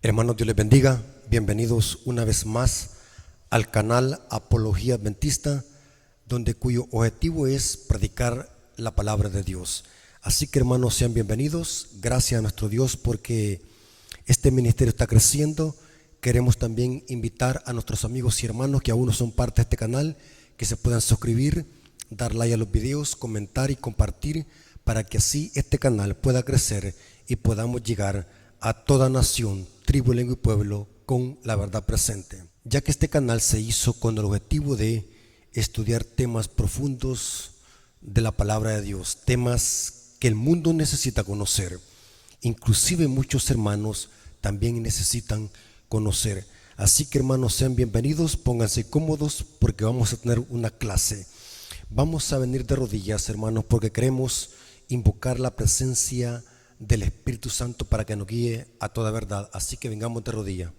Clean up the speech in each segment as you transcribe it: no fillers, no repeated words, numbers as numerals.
Hermanos, Dios les bendiga. Bienvenidos una vez más al canal Apología Adventista, cuyo objetivo es predicar la palabra de Dios. Así que, hermanos, sean bienvenidos. Gracias a nuestro Dios porque este ministerio está creciendo. Queremos también invitar a nuestros amigos y hermanos que aún no son parte de este canal, que se puedan suscribir, dar like a los videos, comentar y compartir, para que así este canal pueda crecer y podamos llegar a toda nación, tribu, lengua y pueblo con la verdad presente. Ya que este canal se hizo con el objetivo de estudiar temas profundos de la palabra de Dios, temas que el mundo necesita conocer. Inclusive muchos hermanos también necesitan conocer. Así que, hermanos, sean bienvenidos, pónganse cómodos porque vamos a tener una clase. Vamos a venir de rodillas, hermanos, porque queremos invocar la presencia del Espíritu Santo para que nos guíe a toda verdad. Así que vengamos de rodillas.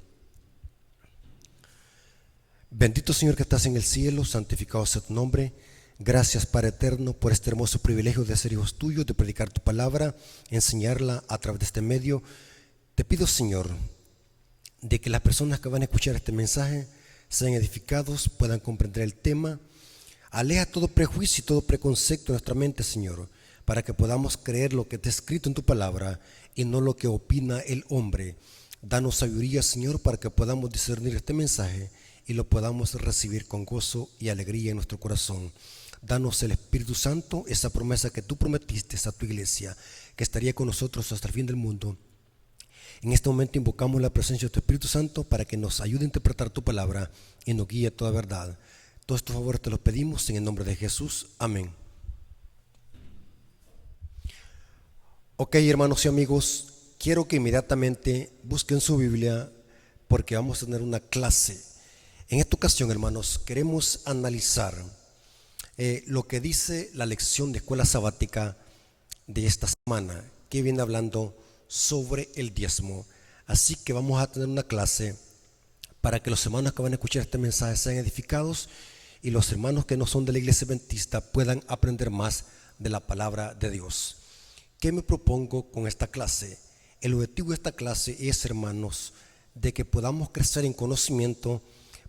Bendito Señor que estás en el cielo, santificado sea tu nombre. Gracias, Padre eterno, por este hermoso privilegio de ser hijos tuyos, de predicar tu palabra, enseñarla a través de este medio. Te pido, Señor, de que las personas que van a escuchar este mensaje sean edificados, puedan comprender el tema. Aleja todo prejuicio y todo preconcepto de nuestra mente, Señor, para que podamos creer lo que está escrito en tu palabra y no lo que opina el hombre. Danos sabiduría, Señor, para que podamos discernir este mensaje y lo podamos recibir con gozo y alegría en nuestro corazón. Danos el Espíritu Santo, esa promesa que tú prometiste a tu iglesia, que estaría con nosotros hasta el fin del mundo. En este momento invocamos la presencia de tu Espíritu Santo para que nos ayude a interpretar tu palabra y nos guíe a toda verdad. Todos estos favores te los pedimos en el nombre de Jesús. Amén. Ok, hermanos y amigos, quiero que inmediatamente busquen su Biblia porque vamos a tener una clase. En esta ocasión, hermanos, queremos analizar lo que dice la lección de escuela sabática de esta semana, que viene hablando sobre el diezmo. Así que vamos a tener una clase para que los hermanos que van a escuchar este mensaje sean edificados y los hermanos que no son de la iglesia adventista puedan aprender más de la palabra de Dios. ¿Qué me propongo con esta clase? El objetivo de esta clase es, hermanos, de que podamos crecer en conocimiento,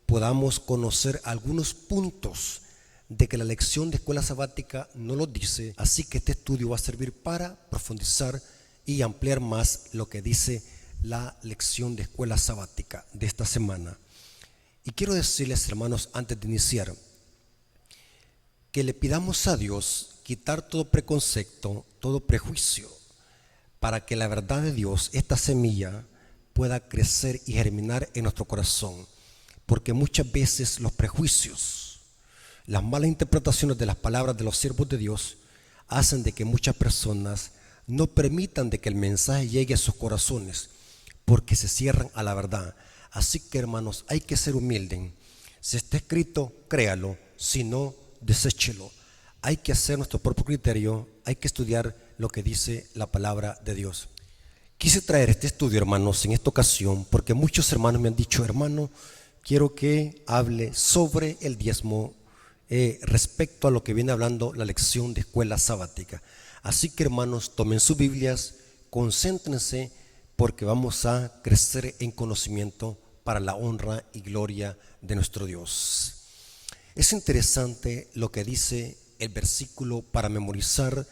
podamos conocer algunos puntos de que la lección de escuela sabática no lo dice. Así que este estudio va a servir para profundizar y ampliar más lo que dice la lección de escuela sabática de esta semana. Y quiero decirles, hermanos, antes de iniciar, que le pidamos a Dios quitar todo preconcepto, todo prejuicio, para que la verdad de Dios, esta semilla, pueda crecer y germinar en nuestro corazón. Porque muchas veces los prejuicios, las malas interpretaciones de las palabras de los siervos de Dios hacen de que muchas personas no permitan de que el mensaje llegue a sus corazones porque se cierran a la verdad. Así que, hermanos, hay que ser humildes. Si está escrito, créalo, si no, deséchelo. Hay que hacer nuestro propio criterio, hay que estudiar lo que dice la palabra de Dios. Quise traer este estudio, hermanos, en esta ocasión porque muchos hermanos me han dicho: hermano, quiero que hable sobre el diezmo respecto a lo que viene hablando la lección de escuela sabática. Así que, hermanos, tomen sus Biblias, concéntrense porque vamos a crecer en conocimiento para la honra y gloria de nuestro Dios. Es interesante lo que dice el versículo para memorizar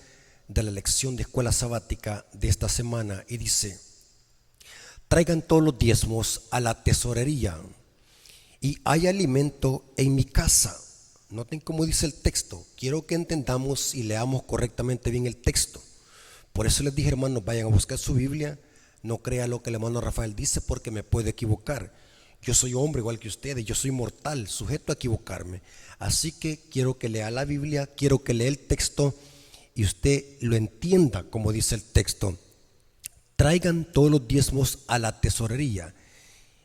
de la lección de escuela sabática de esta semana, y dice: traigan todos los diezmos a la tesorería y hay alimento en mi casa. Noten cómo dice el texto. Quiero que entendamos y leamos correctamente bien el texto. Por eso les dije, hermanos, vayan a buscar su Biblia. No crea lo que el hermano Rafael dice porque me puede equivocar. Yo soy hombre igual que ustedes, yo soy mortal, sujeto a equivocarme. Así que quiero que lea la Biblia, quiero que lea el texto y usted lo entienda como dice el texto. Traigan todos los diezmos a la tesorería.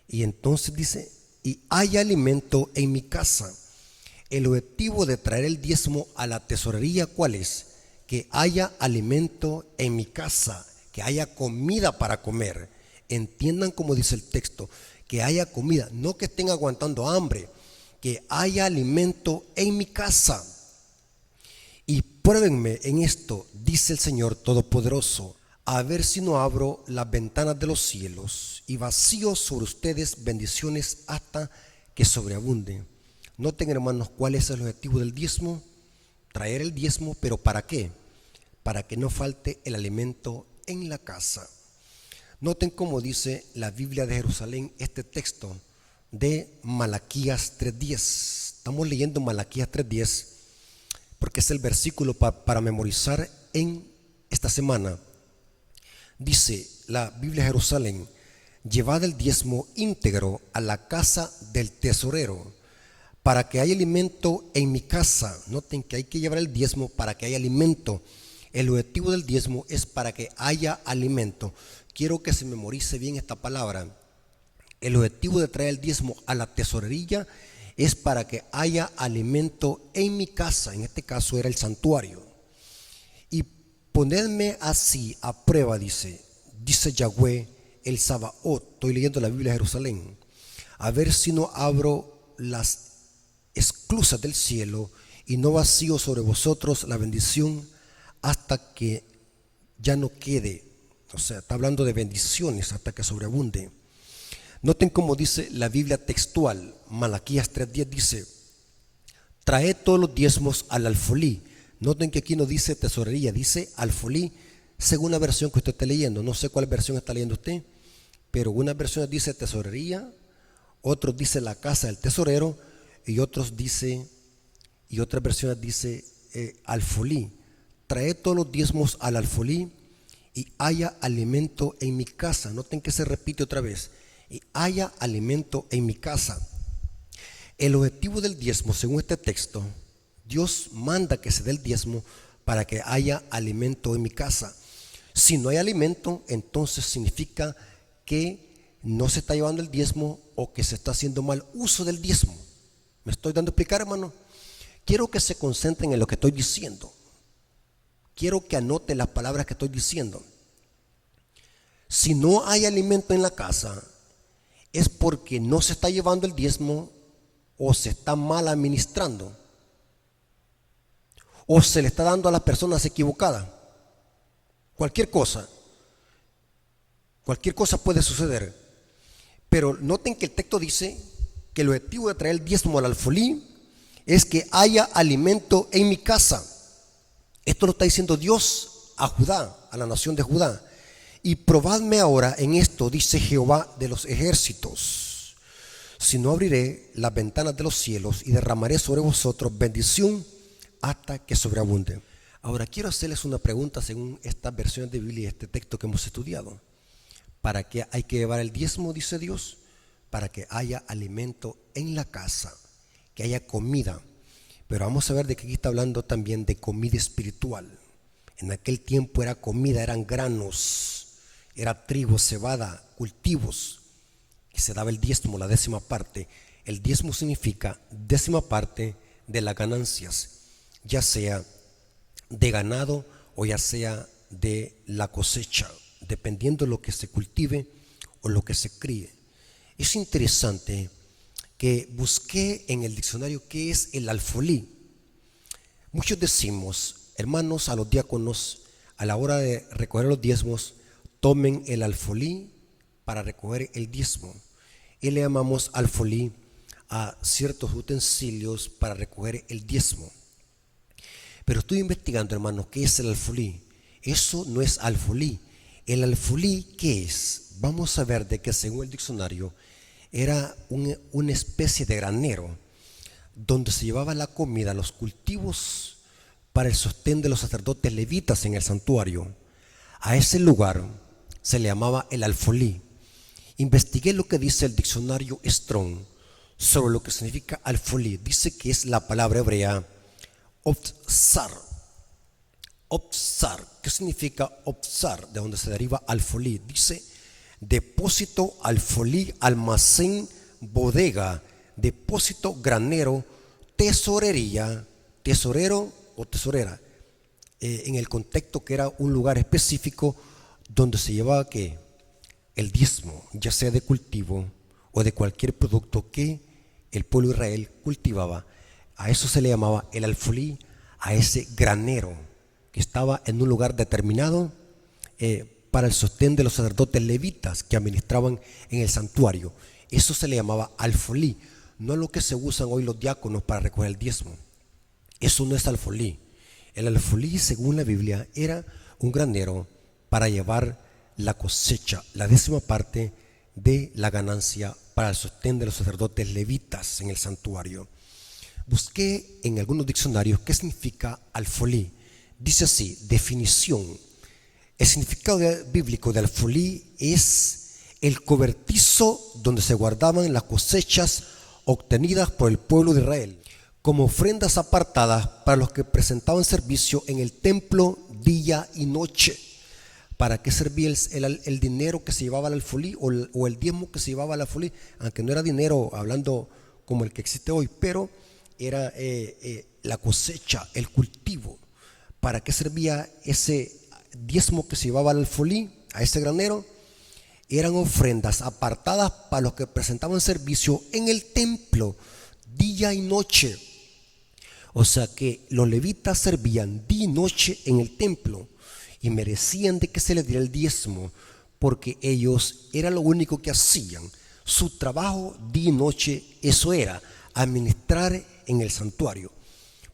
Y entonces dice: y hay alimento en mi casa. El objetivo de traer el diezmo a la tesorería, ¿cuál es? Que haya alimento en mi casa, que haya comida para comer. Entiendan como dice el texto, que haya comida, no que estén aguantando hambre, que haya alimento en mi casa. Y pruébenme en esto, dice el Señor Todopoderoso, a ver si no abro las ventanas de los cielos y vacío sobre ustedes bendiciones hasta que sobreabunde. Noten, hermanos, cuál es el objetivo del diezmo. Traer el diezmo, pero ¿para qué? Para que no falte el alimento en la casa. Noten cómo dice la Biblia de Jerusalén este texto de Malaquías 3:10. Estamos leyendo Malaquías 3:10 porque es el versículo para memorizar en esta semana. Dice la Biblia de Jerusalén: llevad el diezmo íntegro a la casa del tesorero, para que haya alimento en mi casa. Noten que hay que llevar el diezmo para que haya alimento. El objetivo del diezmo es para que haya alimento. Quiero que se memorice bien esta palabra. El objetivo de traer el diezmo a la tesorería es para que haya alimento en mi casa. En este caso era el santuario. Y ponedme así a prueba, dice Yahweh el Sabaoth. Estoy leyendo la Biblia de Jerusalén. A ver si no abro las esclusas del cielo y no vacío sobre vosotros la bendición hasta que ya no quede. O sea, está hablando de bendiciones hasta que sobreabunde. Noten cómo dice la Biblia textual. Malaquías 3:10 dice: traed todos los diezmos al alfolí. Noten que aquí no dice tesorería, dice alfolí, según la versión que usted esté leyendo. No sé cuál versión está leyendo usted, pero unas versiones dice tesorería, otros dice la casa del tesorero, y otras versiones dice alfolí. Traed todos los diezmos al alfolí y haya alimento en mi casa. Noten que se repite otra vez: y haya alimento en mi casa. El objetivo del diezmo, según este texto, Dios manda que se dé el diezmo para que haya alimento en mi casa. Si no hay alimento, entonces significa que no se está llevando el diezmo o que se está haciendo mal uso del diezmo. ¿Me estoy dando a explicar, hermano? Quiero que se concentren en lo que estoy diciendo. Quiero que anoten las palabras que estoy diciendo. Si no hay alimento en la casa, es porque no se está llevando el diezmo, o se está mal administrando, o se le está dando a las personas equivocadas. Cualquier cosa puede suceder. Pero noten que el texto dice que el objetivo de traer el diezmo al alfolí es que haya alimento en mi casa. Esto lo está diciendo Dios a Judá, a la nación de Judá. Y probadme ahora en esto, dice Jehová de los ejércitos, si no abriré las ventanas de los cielos y derramaré sobre vosotros bendición hasta que sobreabunde. Ahora quiero hacerles una pregunta según estas versiones de Biblia y este texto que hemos estudiado. ¿Para qué hay que llevar el diezmo? Dice Dios. Para que haya alimento en la casa, que haya comida. Pero vamos a ver de que aquí está hablando también de comida espiritual. En aquel tiempo era comida, eran granos, era trigo, cebada, cultivos. Y se daba el diezmo, la 10ª parte. El diezmo significa 10ª parte de las ganancias, ya sea de ganado o ya sea de la cosecha, dependiendo de lo que se cultive o lo que se críe. Es interesante que busqué en el diccionario qué es el alfolí. Muchos decimos, hermanos, a los diáconos, a la hora de recoger los diezmos, tomen el alfolí para recoger el diezmo. Y le llamamos alfolí a ciertos utensilios para recoger el diezmo. Pero estoy investigando, hermanos, qué es el alfolí. Eso no es alfolí. El alfolí, ¿qué es? Vamos a ver de que según el diccionario era una especie de granero donde se llevaba la comida, los cultivos para el sostén de los sacerdotes levitas en el santuario. A ese lugar se le llamaba el alfolí. Investigué lo que dice el diccionario Strong sobre lo que significa alfolí. Dice que es la palabra hebrea opsar. Opsar, ¿qué significa opsar? De donde se deriva alfolí. Dice depósito, alfolí, almacén, bodega, depósito, granero, tesorería, tesorero o tesorera. En el contexto que era un lugar específico donde se llevaba ¿qué? El diezmo, ya sea de cultivo o de cualquier producto que el pueblo de Israel cultivaba. A eso se le llamaba el alfolí, a ese granero que estaba en un lugar determinado para el sostén de los sacerdotes levitas que administraban en el santuario. Eso se le llamaba alfolí, no lo que se usan hoy los diáconos para recoger el diezmo. Eso no es alfolí. El alfolí, según la Biblia, era un granero para llevar la cosecha, la 10ª parte de la ganancia para el sostén de los sacerdotes levitas en el santuario. Busqué en algunos diccionarios qué significa alfolí. Dice así, definición: el significado bíblico de alfolí es el cobertizo donde se guardaban las cosechas obtenidas por el pueblo de Israel, como ofrendas apartadas para los que presentaban servicio en el templo día y noche. ¿Para qué servía el dinero que se llevaba al alfolí o el diezmo que se llevaba al alfolí? Aunque no era dinero hablando como el que existe hoy, pero era la cosecha, el cultivo. ¿Para qué servía ese diezmo que se llevaba al alfolí, a ese granero? Eran ofrendas apartadas para los que presentaban servicio en el templo día y noche. O sea que los levitas servían día y noche en el templo y merecían de que se les diera el diezmo, porque ellos era lo único que hacían. Su trabajo día y noche, eso era administrar en el santuario.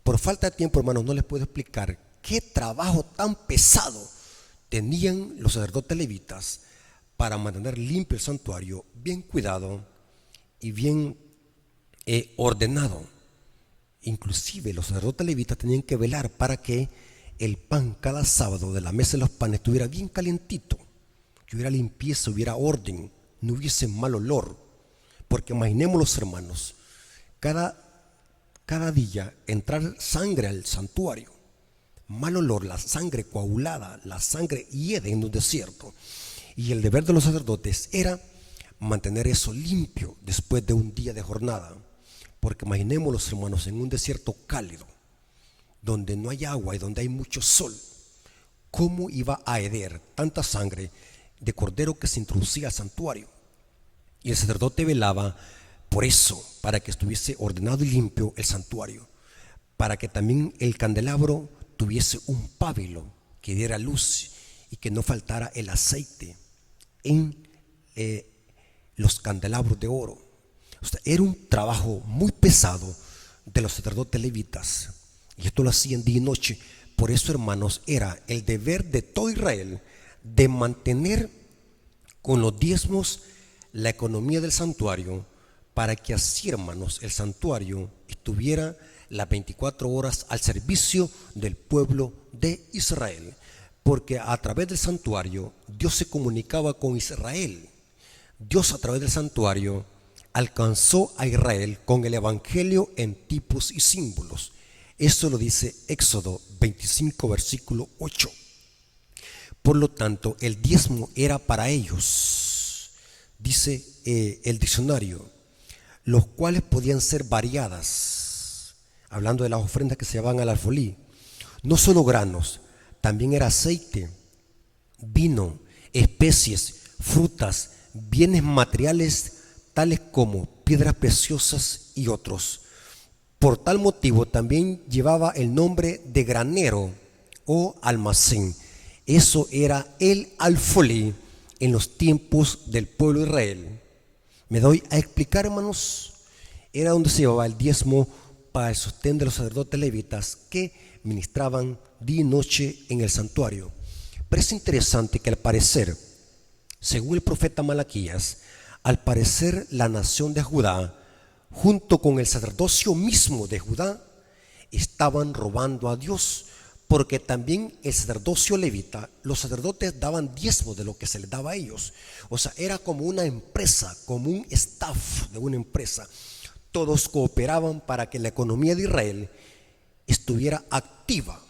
Por falta de tiempo, hermanos, no les puedo explicar qué trabajo tan pesado tenían los sacerdotes levitas para mantener limpio el santuario, bien cuidado y bien ordenado. Inclusive los sacerdotes levitas tenían que velar para que el pan cada sábado de la mesa de los panes estuviera bien calientito, que hubiera limpieza, hubiera orden, no hubiese mal olor. Porque imaginémoslos, hermanos, cada día entrar sangre al santuario, mal olor, la sangre coagulada, la sangre hiede en un desierto. Y el deber de los sacerdotes era mantener eso limpio después de un día de jornada. Porque imaginémoslos, hermanos, en un desierto cálido, donde no hay agua y donde hay mucho sol, ¿cómo iba a heder tanta sangre de cordero que se introducía al santuario? Y el sacerdote velaba por eso, para que estuviese ordenado y limpio el santuario, para que también el candelabro tuviese un pábilo que diera luz y que no faltara el aceite en los candelabros de oro. O sea, era un trabajo muy pesado de los sacerdotes levitas, y esto lo hacían día y noche. Por eso, hermanos, era el deber de todo Israel de mantener con los diezmos la economía del santuario, para que así, hermanos, el santuario estuviera las 24 horas al servicio del pueblo de Israel. Porque a través del santuario Dios se comunicaba con Israel. Dios, a través del santuario, alcanzó a Israel con el evangelio en tipos y símbolos. Eso lo dice Éxodo 25, versículo 8. Por lo tanto, el diezmo era para ellos, dice el diccionario, los cuales podían ser variadas, hablando de las ofrendas que se llevaban al alfolí. No solo granos, también era aceite, vino, especies, frutas, bienes materiales tales como piedras preciosas y otros. Por tal motivo también llevaba el nombre de granero o almacén. Eso era el alfolí en los tiempos del pueblo de Israel. Me doy a explicar, hermanos. Era donde se llevaba el diezmo para el sostén de los sacerdotes levitas que ministraban día y noche en el santuario. Pero es interesante que al parecer, según el profeta Malaquías, al parecer la nación de Judá, junto con el sacerdocio mismo de Judá, estaban robando a Dios, porque también el sacerdocio levita, los sacerdotes daban diezmo de lo que se les daba a ellos. O sea, era como una empresa, como un staff de una empresa. Todos cooperaban para que la economía de Israel estuviera activa.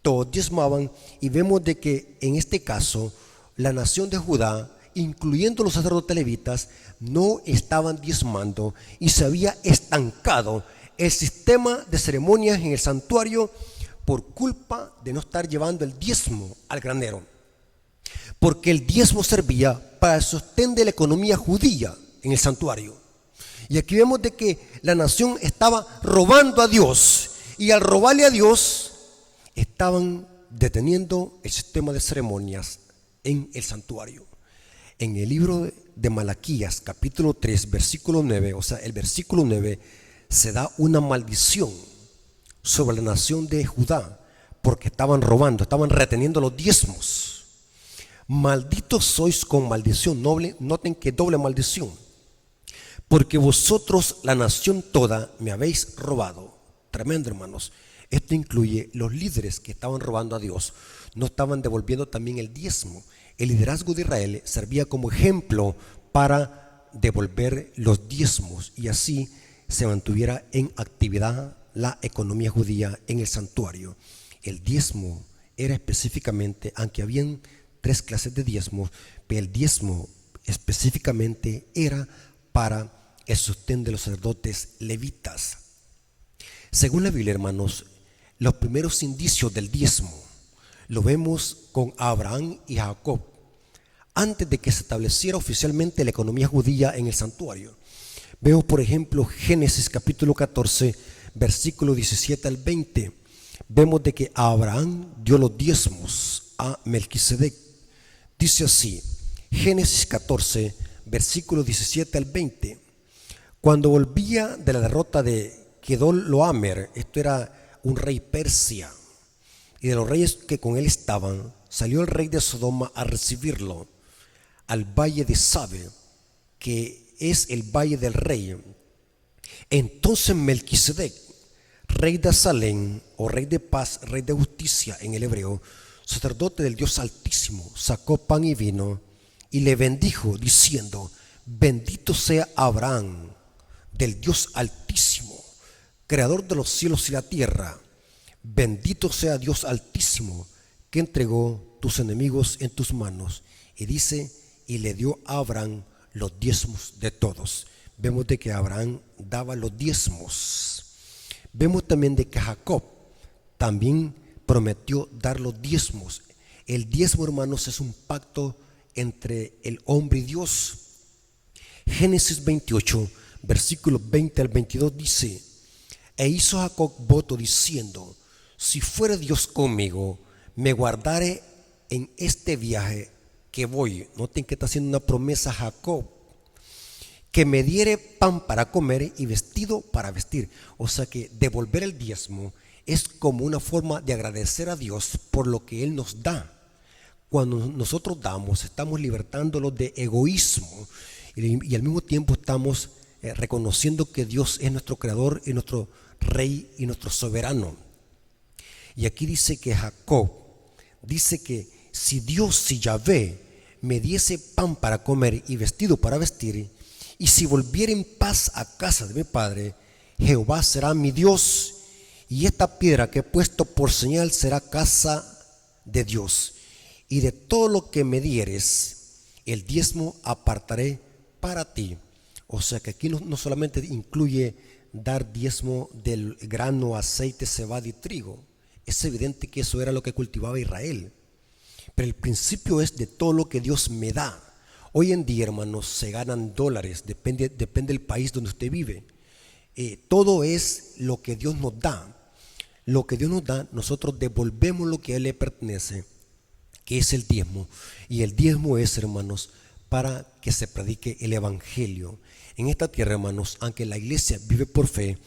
Todos diezmaban, y vemos de que en este caso la nación de Judá, incluyendo los sacerdotes levitas, no estaban diezmando y se había estancado el sistema de ceremonias en el santuario por culpa de no estar llevando el diezmo al granero, porque el diezmo servía para el sostén de la economía judía en el santuario. Y aquí vemos de que la nación estaba robando a Dios, y al robarle a Dios estaban deteniendo el sistema de ceremonias en el santuario. En el libro de Malaquías, capítulo 3, versículo 9, o sea, el versículo 9, se da una maldición sobre la nación de Judá, porque estaban robando, estaban reteniendo los diezmos. Malditos sois con maldición, noten que doble maldición, porque vosotros, la nación toda, me habéis robado. Tremendo, hermanos. Esto incluye los líderes que estaban robando a Dios, no estaban devolviendo también el diezmo. El liderazgo de Israel servía como ejemplo para devolver los diezmos y así se mantuviera en actividad la economía judía en el santuario. El diezmo era específicamente, aunque habían tres clases de diezmos, pero el diezmo específicamente era para el sostén de los sacerdotes levitas. Según la Biblia, hermanos, los primeros indicios del diezmo lo vemos con Abraham y Jacob, antes de que se estableciera oficialmente la economía judía en el santuario. Veo, por ejemplo, Génesis capítulo 14, versículo 17 al 20. Vemos de que Abraham dio los diezmos a Melquisedec. Dice así, Génesis 14, versículo 17 al 20. Cuando volvía de la derrota de Kedorlaomer, esto era un rey persia, y de los reyes que con él estaban, salió el rey de Sodoma a recibirlo al valle de Sabe, que es el valle del rey. Entonces Melquisedec, rey de Salem, o rey de paz, rey de justicia en el hebreo, sacerdote del Dios Altísimo, sacó pan y vino y le bendijo diciendo: bendito sea Abraham del Dios Altísimo, creador de los cielos y la tierra. Bendito sea Dios Altísimo, que entregó tus enemigos en tus manos. Y dice, y le dio a Abraham los diezmos de todos. Vemos de que Abraham daba los diezmos. Vemos también de que Jacob también prometió dar los diezmos. El diezmo, hermanos, es un pacto entre el hombre y Dios. Génesis 28, versículos 20 al 22 dice: e hizo Jacob voto diciendo: si fuere Dios conmigo, me guardaré en este viaje que voy. Noten que está haciendo una promesa a Jacob, que me diere pan para comer y vestido para vestir. O sea que devolver el diezmo es como una forma de agradecer a Dios por lo que Él nos da. Cuando nosotros damos, estamos libertándolos de egoísmo y al mismo tiempo estamos reconociendo que Dios es nuestro creador y nuestro rey y nuestro soberano. Y aquí dice que Jacob dice que si Dios, si Yahvé, me diese pan para comer y vestido para vestir, y si volviera en paz a casa de mi padre, Jehová será mi Dios, y esta piedra que he puesto por señal será casa de Dios. Y de todo lo que me dieres, el diezmo apartaré para ti. O sea que aquí no solamente incluye dar diezmo del grano, aceite, cebada y trigo. Es evidente que eso era lo que cultivaba Israel. Pero el principio es de todo lo que Dios me da. Hoy en día, hermanos, se ganan dólares, depende del país donde usted vive. Todo es lo que Dios nos da. Lo que Dios nos da, nosotros devolvemos lo que a Él le pertenece, que es el diezmo. Y el diezmo es, hermanos, para que se predique el evangelio. En esta tierra, hermanos, aunque la iglesia vive por fe,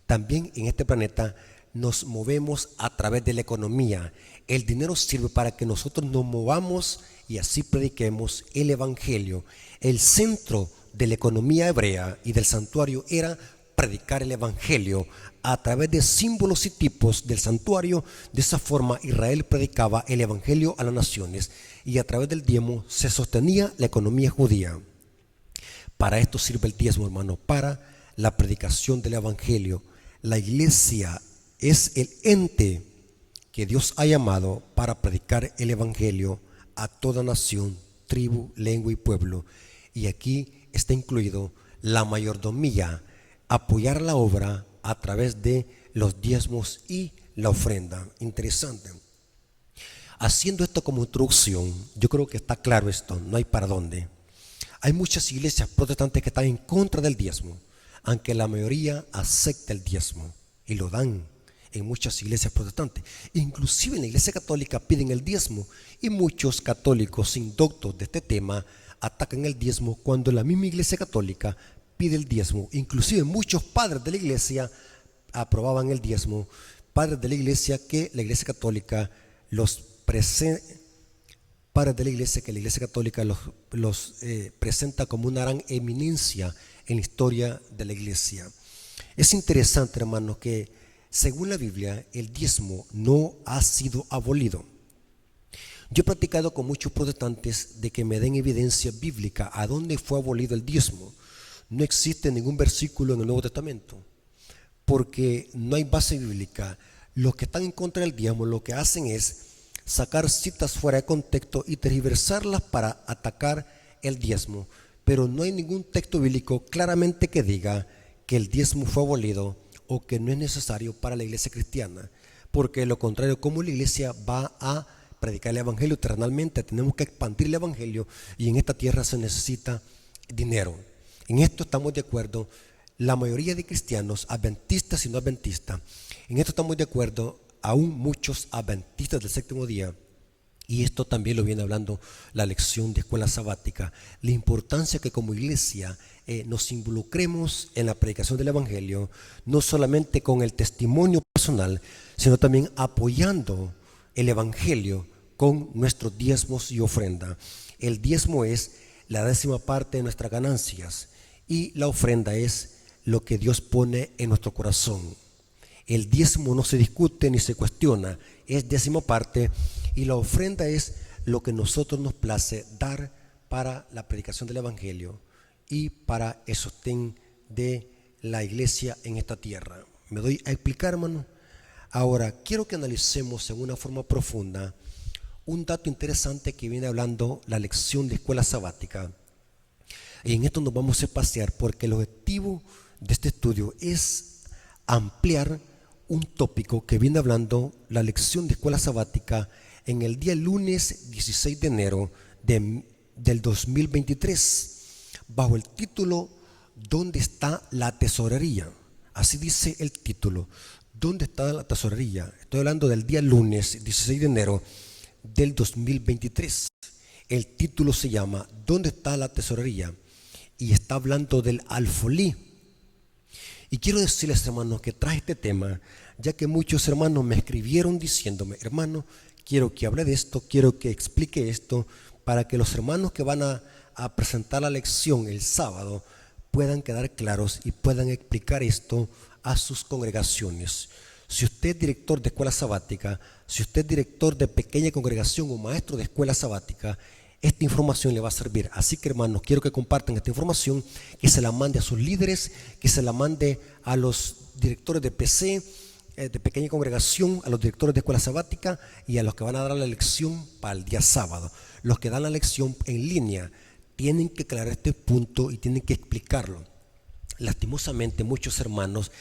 también en este planeta nos movemos a través de la economía. El dinero sirve para que nosotros nos movamos y así prediquemos el evangelio. El centro de la economía hebrea y del santuario era predicar el evangelio a través de símbolos y tipos del santuario. De esa forma Israel predicaba el evangelio a las naciones y a través del diezmo se sostenía la economía judía. Para esto sirve el diezmo, hermano, para la predicación del evangelio. La iglesia es el ente que Dios ha llamado para predicar el evangelio a toda nación, tribu, lengua y pueblo. Y aquí está incluido la mayordomía, apoyar la obra a través de los diezmos y la ofrenda. Interesante. Haciendo esto como introducción, yo creo que está claro esto, no hay para dónde. Hay muchas iglesias protestantes que están en contra del diezmo, aunque la mayoría acepta el diezmo y lo dan. en muchas iglesias protestantes. Inclusive en la iglesia católica piden el diezmo, y muchos católicos indoctos de este tema atacan el diezmo cuando la misma iglesia católica pide el diezmo. Inclusive muchos padres de la iglesia aprobaban el diezmo, padres de la iglesia que la iglesia católica padres de la iglesia que la iglesia católica los presenta como una gran eminencia en la historia de la iglesia. Es interesante, hermanos, que según la Biblia el diezmo no ha sido abolido. Yo he practicado con muchos protestantes de que me den evidencia bíblica a dónde fue abolido el diezmo. No existe ningún versículo en el Nuevo Testamento, porque no hay base bíblica. Los que están en contra del diezmo lo que hacen es sacar citas fuera de contexto y tergiversarlas para atacar el diezmo, pero no hay ningún texto bíblico claramente que diga que el diezmo fue abolido o que no es necesario para la iglesia cristiana, porque de lo contrario, ¿cómo la iglesia va a predicar el evangelio terrenalmente? Tenemos que expandir el evangelio, y en esta tierra se necesita dinero. En esto estamos de acuerdo la mayoría de cristianos, adventistas y no adventistas. En esto estamos de acuerdo aún muchos adventistas del séptimo día, y esto también lo viene hablando la lección de escuela sabática, la importancia que como iglesia nos involucremos en la predicación del evangelio, no solamente con el testimonio personal, sino también apoyando el evangelio con nuestros diezmos y ofrenda. El diezmo es la 10ª parte de nuestras ganancias, y la ofrenda es lo que Dios pone en nuestro corazón. El diezmo no se discute ni se cuestiona, es 10ª parte, y la ofrenda es lo que nosotros nos place dar para la predicación del evangelio y para el sostén de la iglesia en esta tierra. ¿Me doy a explicar, hermano? Ahora, quiero que analicemos en una forma profunda un dato interesante que viene hablando la lección de escuela sabática. Y en esto nos vamos a pasear, porque el objetivo de este estudio es ampliar un tópico que viene hablando la lección de escuela sabática en el día lunes 16 de enero del 2023, bajo el título ¿Dónde está la tesorería? Así dice el título, ¿dónde está la tesorería? Estoy hablando del día lunes 16 de enero del 2023. El título se llama ¿Dónde está la tesorería? Y está hablando del alfolí. Y quiero decirles, hermanos, que traje este tema ya que muchos hermanos me escribieron diciéndome: hermano, quiero que hable de esto, quiero que explique esto, para que los hermanos que van a presentar la lección el sábado puedan quedar claros y puedan explicar esto a sus congregaciones. Si usted es director de escuela sabática, si usted es director de pequeña congregación o maestro de escuela sabática, esta información le va a servir. Así que, hermanos, quiero que compartan esta información, que se la mande a sus líderes, que se la mande a los directores de PC, de pequeña congregación, a los directores de escuela sabática y a los que van a dar la lección para el día sábado. Los que dan la lección en línea tienen que aclarar este punto y tienen que explicarlo. Lastimosamente, muchos hermanos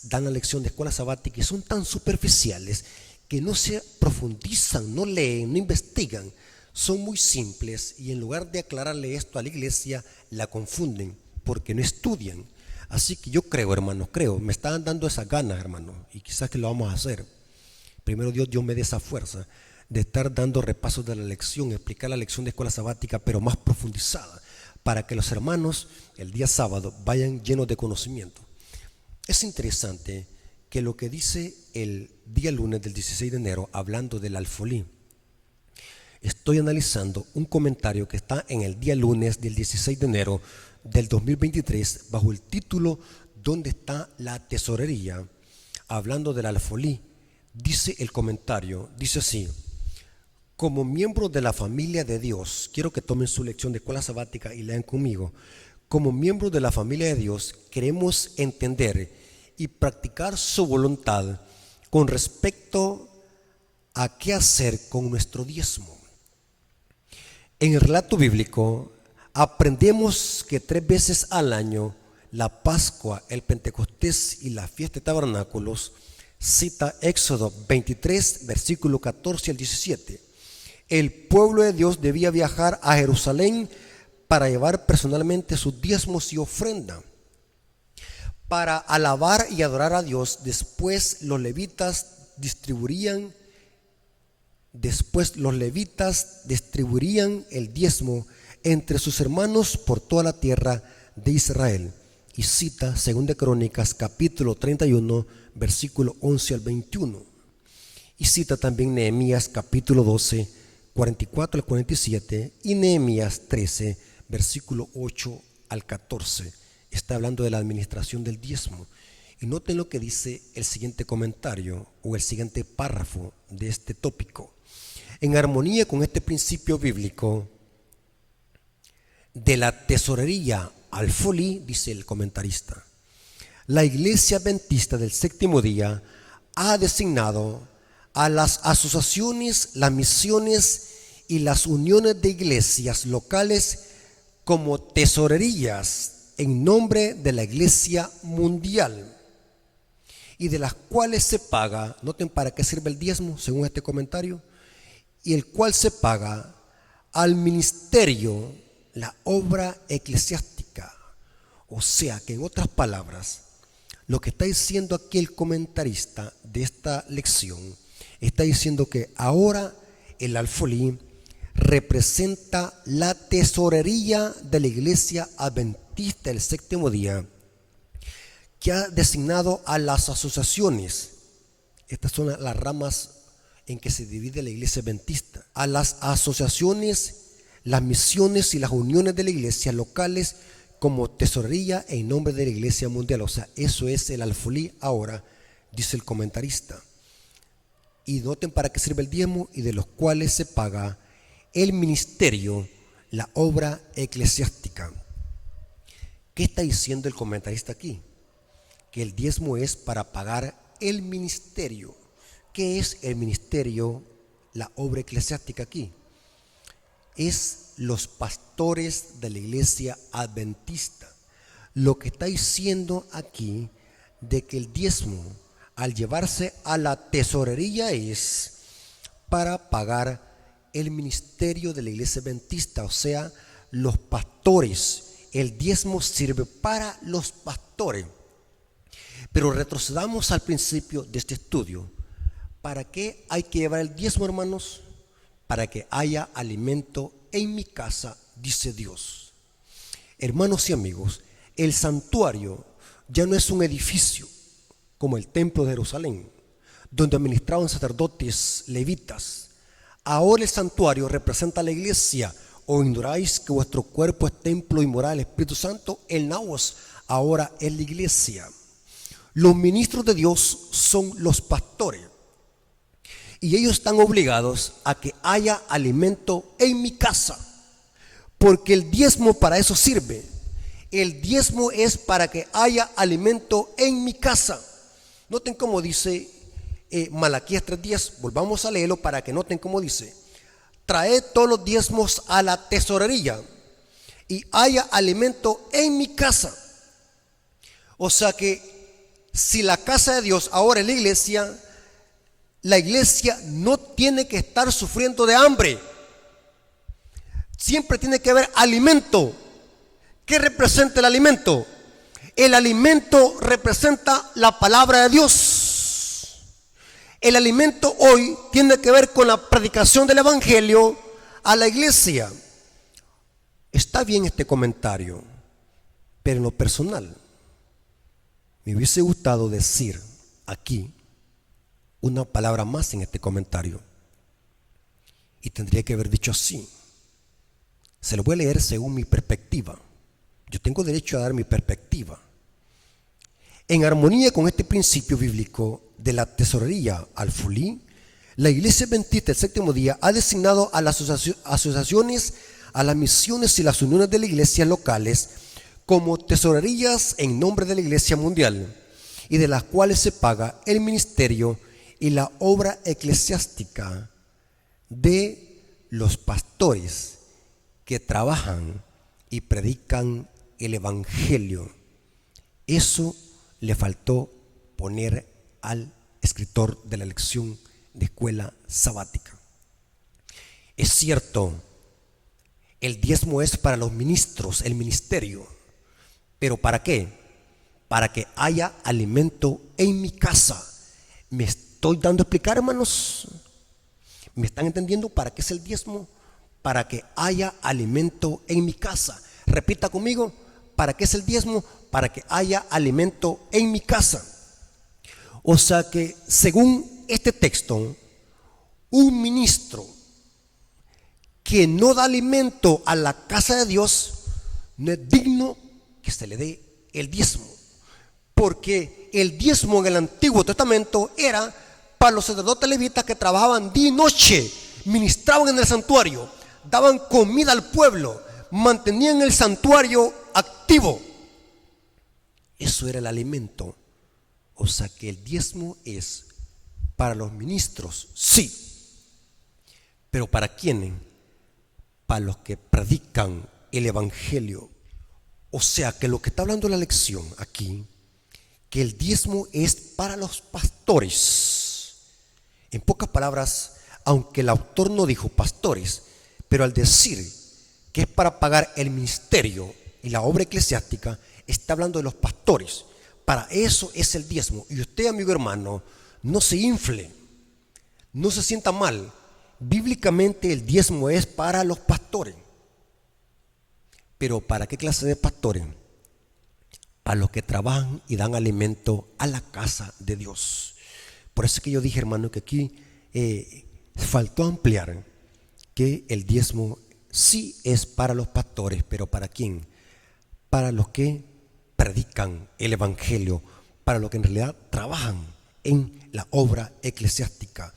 dan la lección de escuela sabática y son tan superficiales que no se profundizan, no leen, no investigan. Son muy simples, y en lugar de aclararle esto a la iglesia, la confunden porque no estudian. Así que yo creo, hermanos, me están dando esas ganas, hermanos, y quizás que lo vamos a hacer. Primero Dios me dé esa fuerza de estar dando repasos de la lección, explicar la lección de escuela sabática, pero más profundizada, para que los hermanos el día sábado vayan llenos de conocimiento. Es interesante que lo que dice el día lunes del 16 de enero, hablando del alfolí, estoy analizando un comentario que está en el día lunes del 16 de enero del 2023 bajo el título ¿Dónde está la tesorería? Hablando del alfolí. Dice el comentario, dice así: como miembros de la familia de Dios, quiero que tomen su lección de escuela sabática y lean conmigo. Como miembros de la familia de Dios, queremos entender y practicar su voluntad con respecto a qué hacer con nuestro diezmo. En el relato bíblico aprendemos que 3 veces al año, la Pascua, el Pentecostés y la fiesta de tabernáculos, cita Éxodo 23, versículo 14 al 17. El pueblo de Dios debía viajar a Jerusalén para llevar personalmente sus diezmos y ofrenda. para alabar y adorar a Dios. Después los levitas distribuirían el diezmo entre sus hermanos por toda la tierra de Israel. Y cita 2 Crónicas capítulo 31 versículo 11 al 21. Y cita también Nehemías capítulo 12 44 al 47 y Nehemías 13 versículo 8 al 14. Está hablando de la administración del diezmo. Y noten lo que dice el siguiente comentario o el siguiente párrafo de este tópico. En armonía con este principio bíblico de la tesorería al-folí, dice el comentarista, la Iglesia Adventista del Séptimo Día ha designado a las asociaciones, las misiones y las uniones de iglesias locales como tesorerías en nombre de la Iglesia Mundial, y de las cuales se paga, noten para qué sirve el diezmo según este comentario, y el cual se paga al ministerio la obra eclesiástica. O sea que, en otras palabras, lo que está diciendo aquí el comentarista de esta lección, está diciendo que ahora el alfolí representa la tesorería de la Iglesia Adventista del Séptimo Día, que ha designado a las asociaciones. Estas son las ramas en que se divide la Iglesia Adventista. A las asociaciones, las misiones y las uniones de la iglesia locales como tesorería en nombre de la Iglesia Mundial. O sea, eso es el alfolí ahora, dice el comentarista. Y noten para qué sirve el diezmo, y de los cuales se paga el ministerio, la obra eclesiástica. ¿Qué está diciendo el comentarista aquí? Que el diezmo es para pagar el ministerio. ¿Qué es el ministerio, la obra eclesiástica aquí? Es los pastores de la Iglesia Adventista. Lo que está diciendo aquí de que el diezmo, al llevarse a la tesorería, es para pagar el ministerio de la Iglesia Adventista, o sea, los pastores. El diezmo sirve para los pastores. Pero retrocedamos al principio de este estudio. ¿Para qué hay que llevar el diezmo, hermanos? Para que haya alimento en mi casa, dice Dios. Hermanos y amigos, el santuario ya no es un edificio como el templo de Jerusalén, donde administraban sacerdotes levitas. Ahora el santuario representa a la iglesia. ¿O ignoráis que vuestro cuerpo es templo y morada del Espíritu Santo? El naos ahora es la iglesia. Los ministros de Dios son los pastores, y ellos están obligados a que haya alimento en mi casa, porque el diezmo para eso sirve. El diezmo es para que haya alimento en mi casa. Noten cómo dice Malaquías 3:10. Volvamos a leerlo para que noten cómo dice: traed todos los diezmos a la tesorería y haya alimento en mi casa. O sea que si la casa de Dios ahora es la iglesia no tiene que estar sufriendo de hambre. Siempre tiene que haber alimento. ¿Qué representa el alimento? El alimento representa la palabra de Dios. El alimento hoy tiene que ver con la predicación del evangelio a la iglesia. Está bien este comentario, pero en lo personal me hubiese gustado decir aquí una palabra más en este comentario, y tendría que haber dicho así. Se lo voy a leer según mi perspectiva. Yo tengo derecho a dar mi perspectiva. En armonía con este principio bíblico de la tesorería al-folí, la Iglesia Adventista del Séptimo Día ha designado a las asociaciones, a las misiones y las uniones de las iglesias locales como tesorerías en nombre de la Iglesia Mundial, y de las cuales se paga el ministerio y la obra eclesiástica de los pastores que trabajan y predican el evangelio. Eso le faltó poner al escritor de la lección de escuela sabática. Es cierto, el diezmo es para los ministros, el ministerio. ¿Pero para qué? para que haya alimento en mi casa. ¿Me estoy dando a explicar, hermanos? ¿Me están entendiendo para qué es el diezmo? Para que haya alimento en mi casa. Repita conmigo, ¿para qué es el diezmo? Para que haya alimento en mi casa. O sea que según este texto, un ministro que no da alimento a la casa de Dios no es digno que se le dé el diezmo. Porque el diezmo en el Antiguo Testamento era para los sacerdotes levitas que trabajaban día y noche, ministraban en el santuario, daban comida al pueblo, mantenían el santuario activo. Eso era el alimento. O sea que el diezmo es para los ministros, sí. ¿Pero para quiénes? Para los que predican el evangelio. O sea que lo que está hablando la lección aquí, que el diezmo es para los pastores. En pocas palabras, aunque el autor no dijo pastores, pero al decir que es para pagar el ministerio y la obra eclesiástica, está hablando de los pastores. Para eso es el diezmo. Y usted, amigo hermano, no se infle, no se sienta mal. Bíblicamente el diezmo es para los pastores. Pero ¿para qué clase de pastores? Para los que trabajan y dan alimento a la casa de Dios. Por eso es que yo dije, hermano, que aquí faltó ampliar que el diezmo sí es para los pastores, pero ¿para quién? Para los que predican el evangelio, para los que en realidad trabajan en la obra eclesiástica.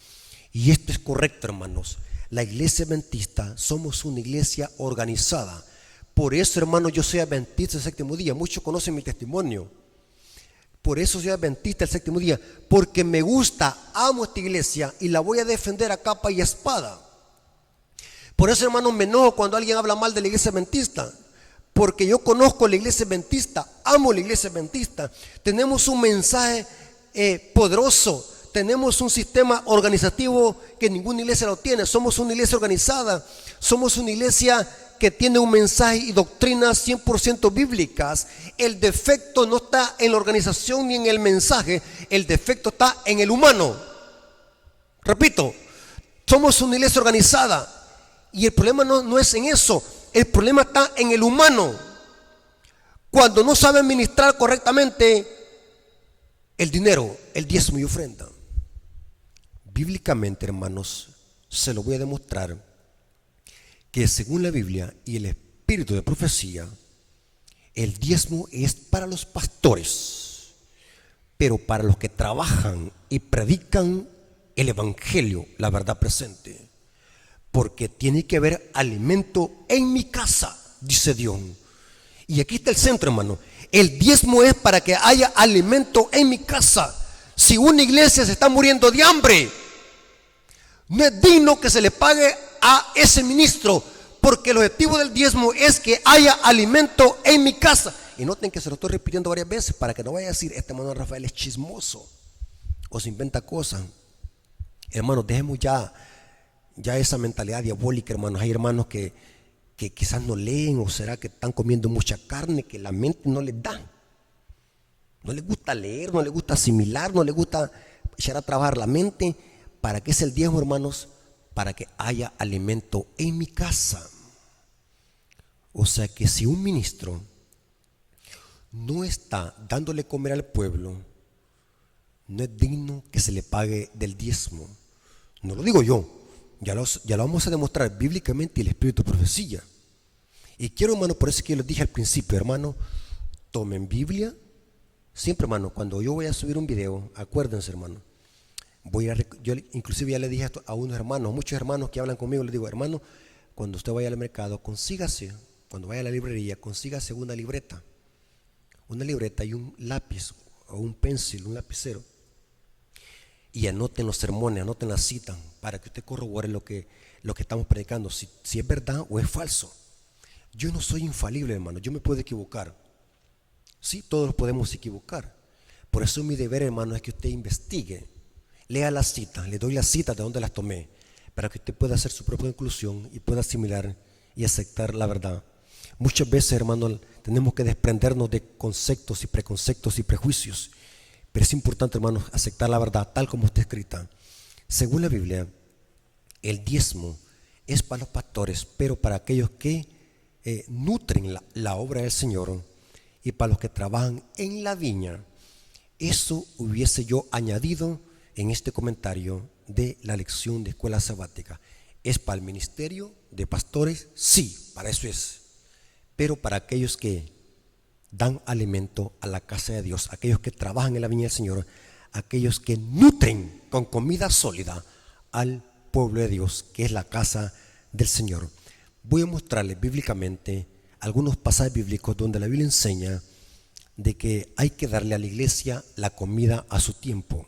Y esto es correcto, hermanos. La iglesia adventista somos una iglesia organizada. Por eso, hermanos, yo soy adventista del séptimo día. Muchos conocen mi testimonio. Por eso soy adventista del séptimo día, porque me gusta, amo esta iglesia y la voy a defender a capa y espada. Por eso, hermanos, me enojo cuando alguien habla mal de la iglesia adventista, porque yo conozco la iglesia adventista, amo la iglesia adventista. Tenemos un mensaje poderoso. Tenemos un sistema organizativo que ninguna iglesia lo tiene. Somos una iglesia organizada. Somos una iglesia que tiene un mensaje y doctrinas 100% bíblicas. El defecto no está en la organización ni en el mensaje. El defecto está en el humano. Repito, somos una iglesia organizada. Y el problema no es en eso. El problema está en el humano. Cuando no sabe administrar correctamente el dinero, el diezmo y ofrenda. Bíblicamente, hermanos, se lo voy a demostrar que según la Biblia y el espíritu de profecía, el diezmo es para los pastores, pero para los que trabajan y predican el evangelio, la verdad presente. Porque tiene que haber alimento en mi casa, dice Dios. Y aquí está el centro, hermano. El diezmo es para que haya alimento en mi casa. Si una iglesia se está muriendo de hambre, no es digno que se le pague a ese ministro, porque el objetivo del diezmo es que haya alimento en mi casa. Y noten que se lo estoy repitiendo varias veces para que no vaya a decir, este hermano Rafael es chismoso o se inventa cosas. Hermanos, dejemos ya esa mentalidad diabólica, hermanos. Hay hermanos que quizás no leen, o será que están comiendo mucha carne que la mente no les da. No les gusta leer, no les gusta asimilar, no les gusta echar a trabajar la mente. ¿Para qué es el diezmo, hermanos? Para que haya alimento en mi casa. O sea que si un ministro no está dándole comer al pueblo, no es digno que se le pague del diezmo. No lo digo yo, ya lo vamos a demostrar bíblicamente el espíritu de profecía. Y quiero, hermano, por eso es que les dije al principio, hermano, tomen Biblia. Siempre, hermano, cuando yo voy a subir un video, acuérdense, hermano, yo inclusive ya le dije a unos hermanos, muchos hermanos que hablan conmigo, les digo, hermano, cuando usted vaya al mercado, consígase, cuando vaya a la librería, consígase una libreta y un lápiz o un pencil, un lapicero, y anoten los sermones, anoten las citas, para que usted corrobore lo que estamos predicando, si es verdad o es falso. Yo no soy infalible, hermano, yo me puedo equivocar. Sí, todos podemos equivocar. Por eso mi deber, hermano, es que usted investigue. Lea las citas, le doy las citas de donde las tomé, para que usted pueda hacer su propia conclusión y pueda asimilar y aceptar la verdad. Muchas veces, hermano, tenemos que desprendernos de conceptos y preconceptos y prejuicios. Pero es importante, hermanos, aceptar la verdad tal como está escrita. Según la Biblia, el diezmo es para los pastores, pero para aquellos que nutren la obra del Señor y para los que trabajan en la viña. Eso hubiese yo añadido en este comentario de la lección de escuela sabática. ¿Es para el ministerio de pastores? Sí, para eso es. Pero para aquellos que dan alimento a la casa de Dios, aquellos que trabajan en la viña del Señor, aquellos que nutren con comida sólida al pueblo de Dios, que es la casa del Señor. Voy a mostrarles bíblicamente algunos pasajes bíblicos donde la Biblia enseña de que hay que darle a la iglesia la comida a su tiempo.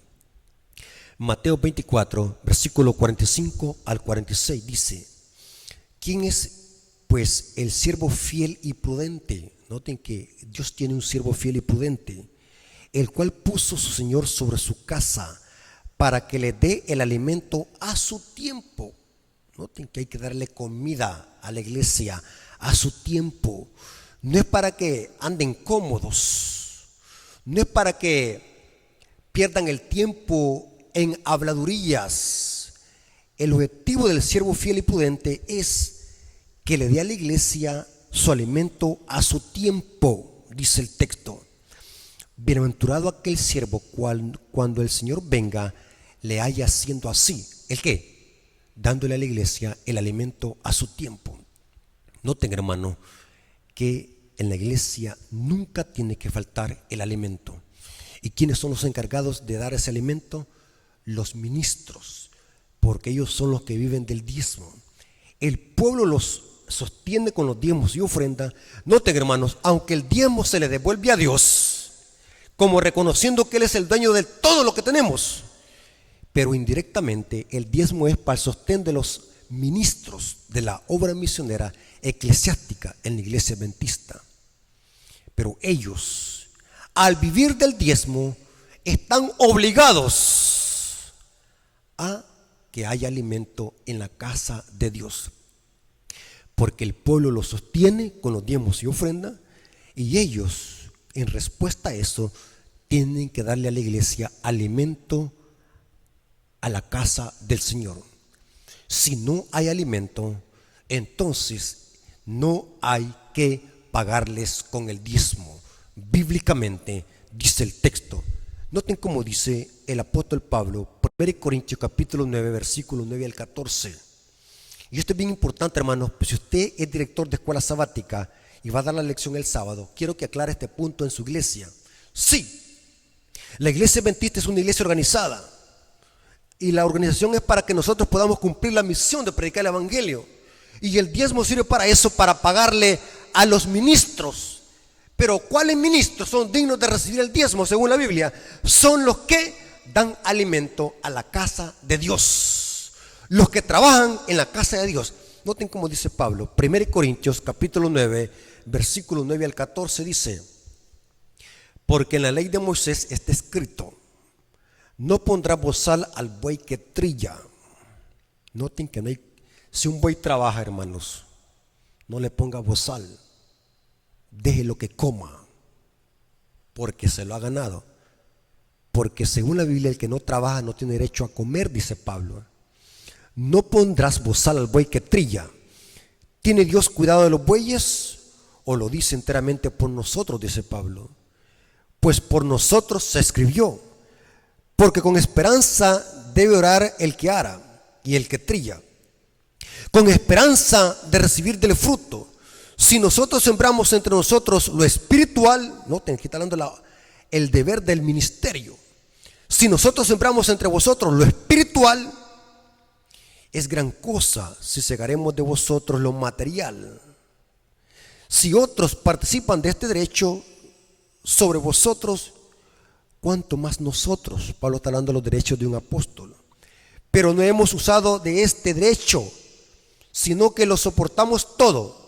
Mateo 24, versículo 45 al 46 dice: ¿quién es pues el siervo fiel y prudente? Noten que Dios tiene un siervo fiel y prudente, el cual puso su Señor sobre su casa para que le dé el alimento a su tiempo. Noten que hay que darle comida a la iglesia a su tiempo. No es para que anden cómodos, no es para que pierdan el tiempo en habladurías. El objetivo del siervo fiel y prudente es que le dé a la iglesia su alimento a su tiempo, dice el texto. Bienaventurado aquel siervo cuando el Señor venga le haya haciendo así. ¿El qué? Dándole a la iglesia el alimento a su tiempo. Noten, hermano, que en la iglesia nunca tiene que faltar el alimento. ¿Y quiénes son los encargados de dar ese alimento? Los ministros, porque ellos son los que viven del diezmo. El pueblo los sostiene con los diezmos y ofrenda. Noten, hermanos, aunque el diezmo se le devuelve a Dios, como reconociendo que Él es el dueño de todo lo que tenemos, pero indirectamente el diezmo es para el sostén de los ministros de la obra misionera eclesiástica en la iglesia adventista. Pero ellos, al vivir del diezmo, están obligados a que haya alimento en la casa de Dios, porque el pueblo lo sostiene con los diezmos y ofrenda, y ellos, en respuesta a eso, tienen que darle a la iglesia alimento a la casa del Señor. Si no hay alimento, entonces no hay que pagarles con el diezmo. Bíblicamente dice el texto. Noten cómo dice el apóstol Pablo, 1 Corintios capítulo 9, versículo 9 al 14. Y esto es bien importante, hermanos, pues si usted es director de escuela sabática y va a dar la lección el sábado, quiero que aclare este punto en su iglesia. Sí, la iglesia adventista es una iglesia organizada, y la organización es para que nosotros podamos cumplir la misión de predicar el evangelio, y el diezmo sirve para eso, para pagarle a los ministros. Pero ¿cuáles ministros son dignos de recibir el diezmo según la Biblia? Son los que dan alimento a la casa de Dios, los que trabajan en la casa de Dios. Noten cómo dice Pablo, 1 Corintios capítulo 9, versículo 9 al 14 dice: porque en la ley de Moisés está escrito: no pondrás bozal al buey que trilla. Noten que no hay, si un buey trabaja, hermanos, no le ponga bozal, déjelo que coma, porque se lo ha ganado. Porque según la Biblia, el que no trabaja no tiene derecho a comer, dice Pablo. No pondrás bozal al buey que trilla. ¿Tiene Dios cuidado de los bueyes? ¿O lo dice enteramente por nosotros?, dice Pablo. Pues por nosotros se escribió: porque con esperanza debe orar el que ara y el que trilla, con esperanza de recibir del fruto. Si nosotros sembramos entre nosotros lo espiritual, noten que está hablando el deber del ministerio. Si nosotros sembramos entre vosotros lo espiritual, es gran cosa si segaremos de vosotros lo material. Si otros participan de este derecho sobre vosotros, ¿cuánto más nosotros? Pablo está hablando de los derechos de un apóstol. Pero no hemos usado de este derecho, sino que lo soportamos todo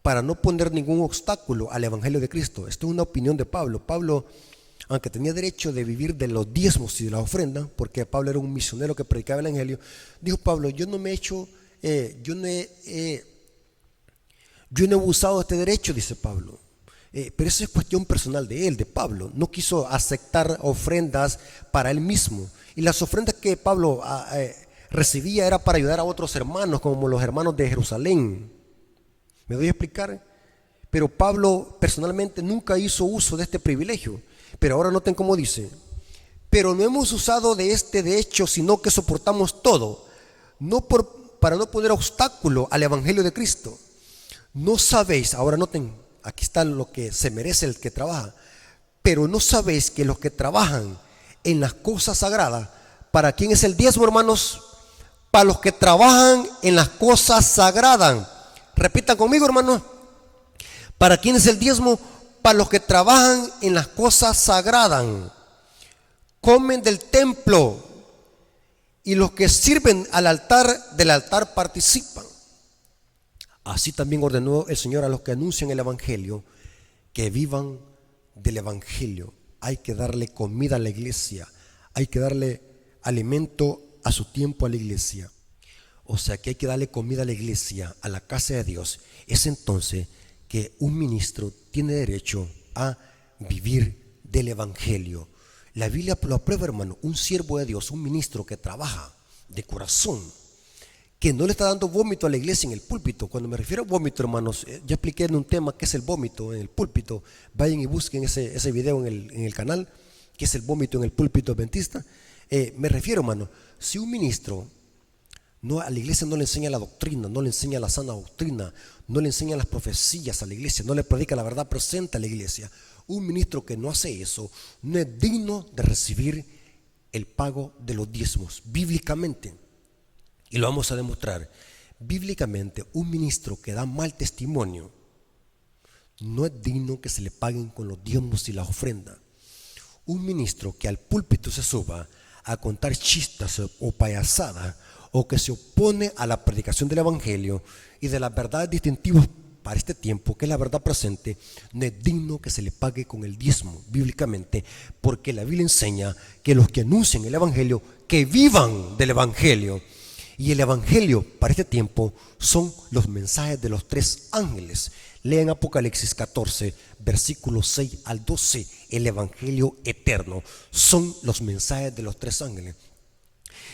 para no poner ningún obstáculo al evangelio de Cristo. Esto es una opinión de Pablo. Pablo, aunque tenía derecho de vivir de los diezmos y de la ofrenda, porque Pablo era un misionero que predicaba el evangelio, dijo Pablo: yo Yo no he abusado de este derecho, dice Pablo. Pero eso es cuestión personal de él, de Pablo. No quiso aceptar ofrendas para él mismo. Y las ofrendas que Pablo recibía era para ayudar a otros hermanos, como los hermanos de Jerusalén. ¿Me doy a explicar? Pero Pablo personalmente nunca hizo uso de este privilegio. Pero ahora noten cómo dice: pero no hemos usado de este derecho, sino que soportamos todo, para no poner obstáculo al evangelio de Cristo. No sabéis, ahora noten, aquí está lo que se merece el que trabaja, pero no sabéis que los que trabajan en las cosas sagradas, ¿para quién es el diezmo, hermanos? Para los que trabajan en las cosas sagradas. Repitan conmigo, hermanos. ¿Para quién es el diezmo? Para los que trabajan en las cosas sagradas. Comen del templo, y los que sirven del altar participan. Así también ordenó el Señor a los que anuncian el evangelio que vivan del evangelio. Hay que darle comida a la iglesia, hay que darle alimento a su tiempo a la iglesia. O sea que hay que darle comida a la iglesia, a la casa de Dios. Es entonces que un ministro tiene derecho a vivir del evangelio. La Biblia lo aprueba, hermano. Un siervo de Dios, un ministro que trabaja de corazón, que no le está dando vómito a la iglesia en el púlpito. Cuando me refiero a vómito, hermanos, ya expliqué en un tema qué es el vómito en el púlpito. Vayan y busquen ese video en el canal, qué es el vómito en el púlpito adventista. Me refiero, hermano, si un ministro a la iglesia no le enseña la doctrina, no le enseña la sana doctrina, no le enseña las profecías a la iglesia, no le predica la verdad presente a la iglesia, un ministro que no hace eso no es digno de recibir el pago de los diezmos, bíblicamente. Y lo vamos a demostrar. Bíblicamente, un ministro que da mal testimonio no es digno que se le paguen con los diezmos y las ofrendas. Un ministro que al púlpito se suba a contar chistes o payasadas, o que se opone a la predicación del evangelio y de las verdades distintivas para este tiempo, que es la verdad presente, no es digno que se le pague con el diezmo bíblicamente, porque la Biblia enseña que los que anuncian el evangelio, que vivan del evangelio. Y el evangelio para este tiempo son los mensajes de los 3 ángeles. Lean Apocalipsis 14, versículos 6 al 12. El evangelio eterno son los mensajes de los 3 ángeles.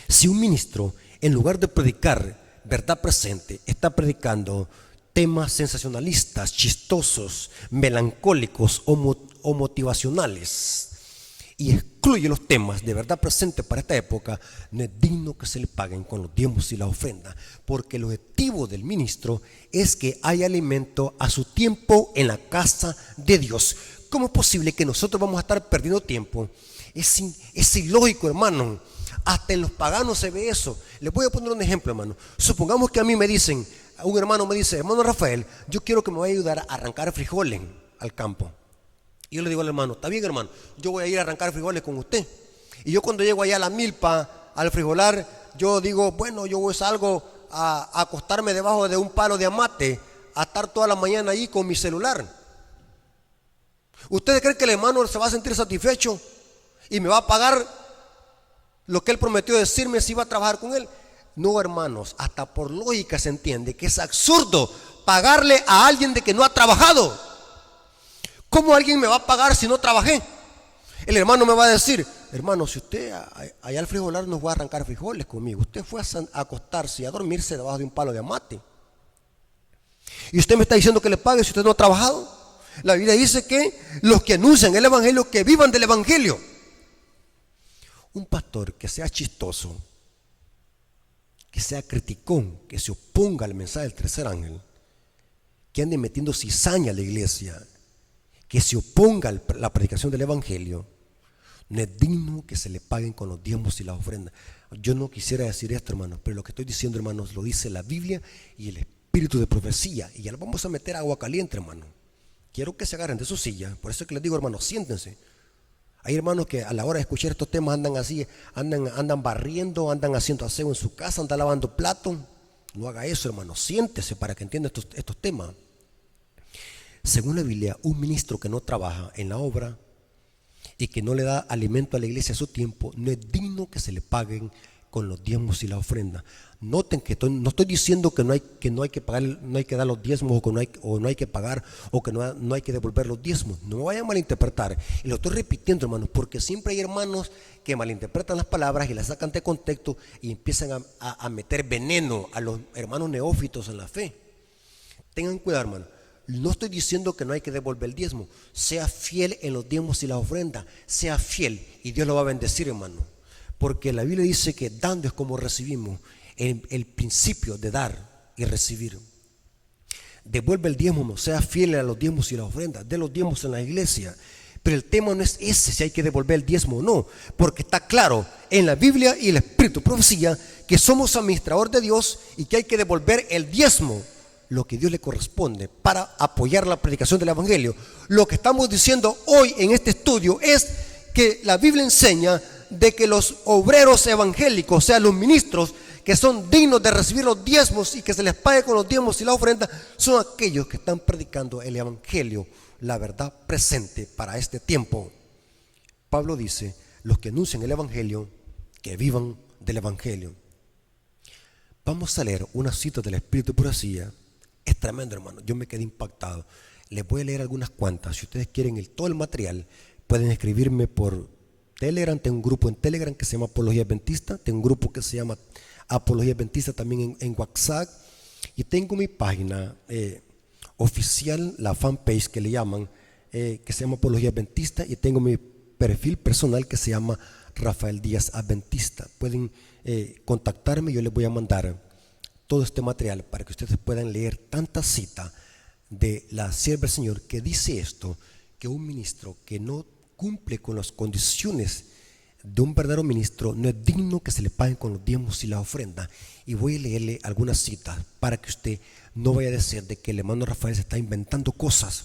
Si un ministro, en lugar de predicar verdad presente, está predicando temas sensacionalistas, chistosos, melancólicos o motivacionales, y excluye los temas de verdad presente para esta época, no es digno que se le paguen con los diezmos y la ofrenda, porque el objetivo del ministro es que haya alimento a su tiempo en la casa de Dios. ¿Cómo es posible que nosotros vamos a estar perdiendo tiempo? Es ilógico, hermano. Hasta en los paganos se ve eso. Les voy a poner un ejemplo, hermano. Supongamos que a mí me dicen, un hermano me dice: hermano Rafael, yo quiero que me vaya a ayudar a arrancar frijoles al campo. Y yo le digo al hermano: está bien, hermano, yo voy a ir a arrancar frijoles con usted. Y yo cuando llego allá a la milpa, al frijolar, yo digo: bueno, yo salgo a acostarme debajo de un palo de amate, a estar toda la mañana ahí con mi celular. ¿Ustedes creen que el hermano se va a sentir satisfecho y me va a pagar lo que él prometió decirme si iba a trabajar con él? No, hermanos, hasta por lógica se entiende que es absurdo pagarle a alguien de que no ha trabajado. ¿Cómo alguien me va a pagar si no trabajé? El hermano me va a decir: hermano, si usted allá al frijolar no fue a arrancar frijoles conmigo, usted fue a acostarse y a dormirse debajo de un palo de amate, y usted me está diciendo que le pague si usted no ha trabajado. La Biblia dice que los que anuncian el evangelio, que vivan del evangelio. Un pastor que sea chistoso, que sea criticón, que se oponga al mensaje del tercer ángel, que ande metiendo cizaña a la iglesia, que se oponga a la predicación del evangelio, no es digno que se le paguen con los diezmos y las ofrendas. Yo no quisiera decir esto, hermanos, pero lo que estoy diciendo, hermanos, lo dice la Biblia y el espíritu de profecía. Y ya le vamos a meter agua caliente, hermano. Quiero que se agarren de su silla. Por eso es que les digo, hermanos, siéntense. Hay hermanos que a la hora de escuchar estos temas andan así, andan barriendo, andan haciendo aseo en su casa, andan lavando platos. No haga eso, hermano. Siéntese para que entienda estos temas. Según la Biblia, un ministro que no trabaja en la obra y que no le da alimento a la iglesia a su tiempo, no es digno que se le paguen con los diezmos y la ofrenda. Noten que no estoy diciendo que no hay que pagar, no hay que dar los diezmos, o no hay que pagar, o que no hay que devolver los diezmos. No me vayan a malinterpretar. Y lo estoy repitiendo, hermanos, porque siempre hay hermanos que malinterpretan las palabras y las sacan de contexto y empiezan a meter veneno a los hermanos neófitos en la fe. Tengan cuidado, hermano. No estoy diciendo que no hay que devolver el diezmo. Sea fiel en los diezmos y las ofrendas. Sea fiel y Dios lo va a bendecir, hermano. Porque la Biblia dice que dando es como recibimos. El principio de dar y recibir. Devuelve el diezmo, sea fiel a los diezmos y las ofrendas. De los diezmos en la iglesia. Pero el tema no es ese, si hay que devolver el diezmo o no. Porque está claro en la Biblia y el Espíritu profecía que somos administradores de Dios y que hay que devolver el diezmo, lo que Dios le corresponde, para apoyar la predicación del Evangelio. Lo que estamos diciendo hoy en este estudio es que la Biblia enseña de que los obreros evangélicos, o sea, los ministros que son dignos de recibir los diezmos y que se les pague con los diezmos y la ofrenda, son aquellos que están predicando el Evangelio, la verdad presente para este tiempo. Pablo dice, los que anuncian el Evangelio, que vivan del Evangelio. Vamos a leer una cita del Espíritu Profecía. Es tremendo, hermano, yo me quedé impactado. Les voy a leer algunas cuantas. Si ustedes quieren todo el material, pueden escribirme por Telegram. Tengo un grupo en Telegram que se llama Apología Adventista. Tengo un grupo que se llama Apología Adventista también en WhatsApp. Y tengo mi página oficial, la fanpage que le llaman, que se llama Apología Adventista. Y tengo mi perfil personal que se llama Rafael Díaz Adventista. Pueden contactarme, yo les voy a mandar todo este material para que ustedes puedan leer tanta cita de la sierva del Señor que dice esto, que un ministro que no cumple con las condiciones de un verdadero ministro no es digno que se le paguen con los diezmos y la ofrenda. Y voy a leerle algunas citas para que usted no vaya a decir de que el hermano Rafael se está inventando cosas.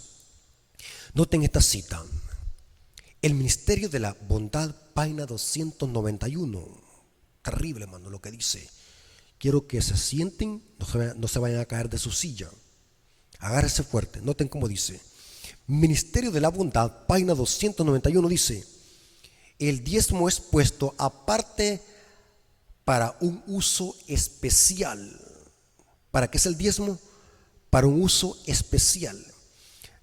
Noten esta cita: el ministerio de la bondad, página 291. Terrible, hermano, lo que dice. Quiero que se sienten, no se vayan a caer de su silla. Agárrese fuerte. Noten cómo dice. Ministerio de la bondad, página 291, dice: el diezmo es puesto aparte para un uso especial. ¿Para qué es el diezmo? Para un uso especial.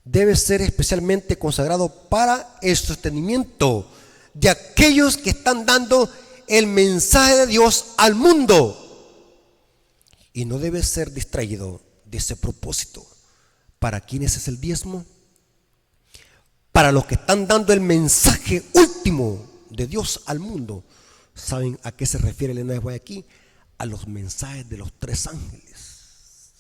Debe ser especialmente consagrado para el sostenimiento de aquellos que están dando el mensaje de Dios al mundo. Y no debe ser distraído de ese propósito. ¿Para quiénes es el diezmo? Para los que están dando el mensaje último de Dios al mundo. ¿Saben a qué se refiere el lenguaje aquí? A los mensajes de los 3 ángeles.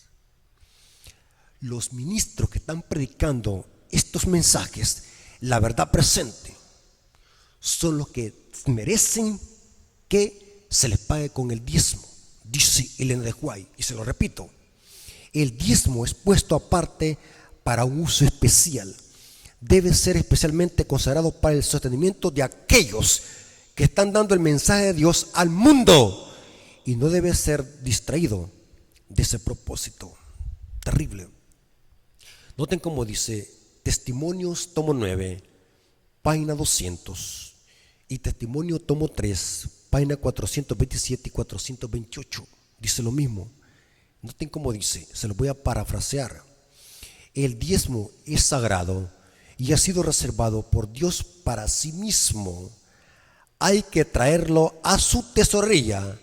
Los ministros que están predicando estos mensajes, la verdad presente, son los que merecen que se les pague con el diezmo. Dice Elena de White, y se lo repito: el diezmo es puesto aparte para un uso especial. Debe ser especialmente consagrado para el sostenimiento de aquellos que están dando el mensaje de Dios al mundo, y no debe ser distraído de ese propósito. Terrible. Noten cómo dice Testimonios, tomo 9, página 200, y Testimonio, tomo 3, página 427 y 428. Dice lo mismo. Noten cómo dice, se lo voy a parafrasear: el diezmo es sagrado y ha sido reservado por Dios para sí mismo. Hay que traerlo a su tesorería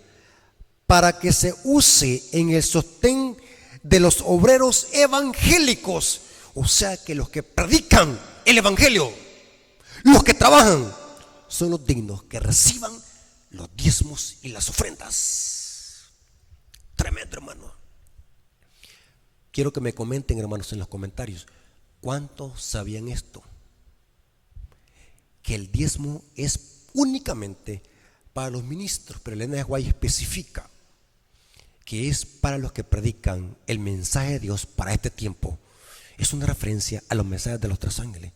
para que se use en el sostén de los obreros evangélicos. O sea que los que predican el evangelio, los que trabajan, son los dignos que reciban los diezmos y las ofrendas. Tremendo, hermano. Quiero que me comenten, hermanos, en los comentarios, ¿cuántos sabían esto? Que el diezmo es únicamente para los ministros, pero Elena de White especifica que es para los que predican el mensaje de Dios para este tiempo. Es una referencia a los mensajes de los 3 ángeles.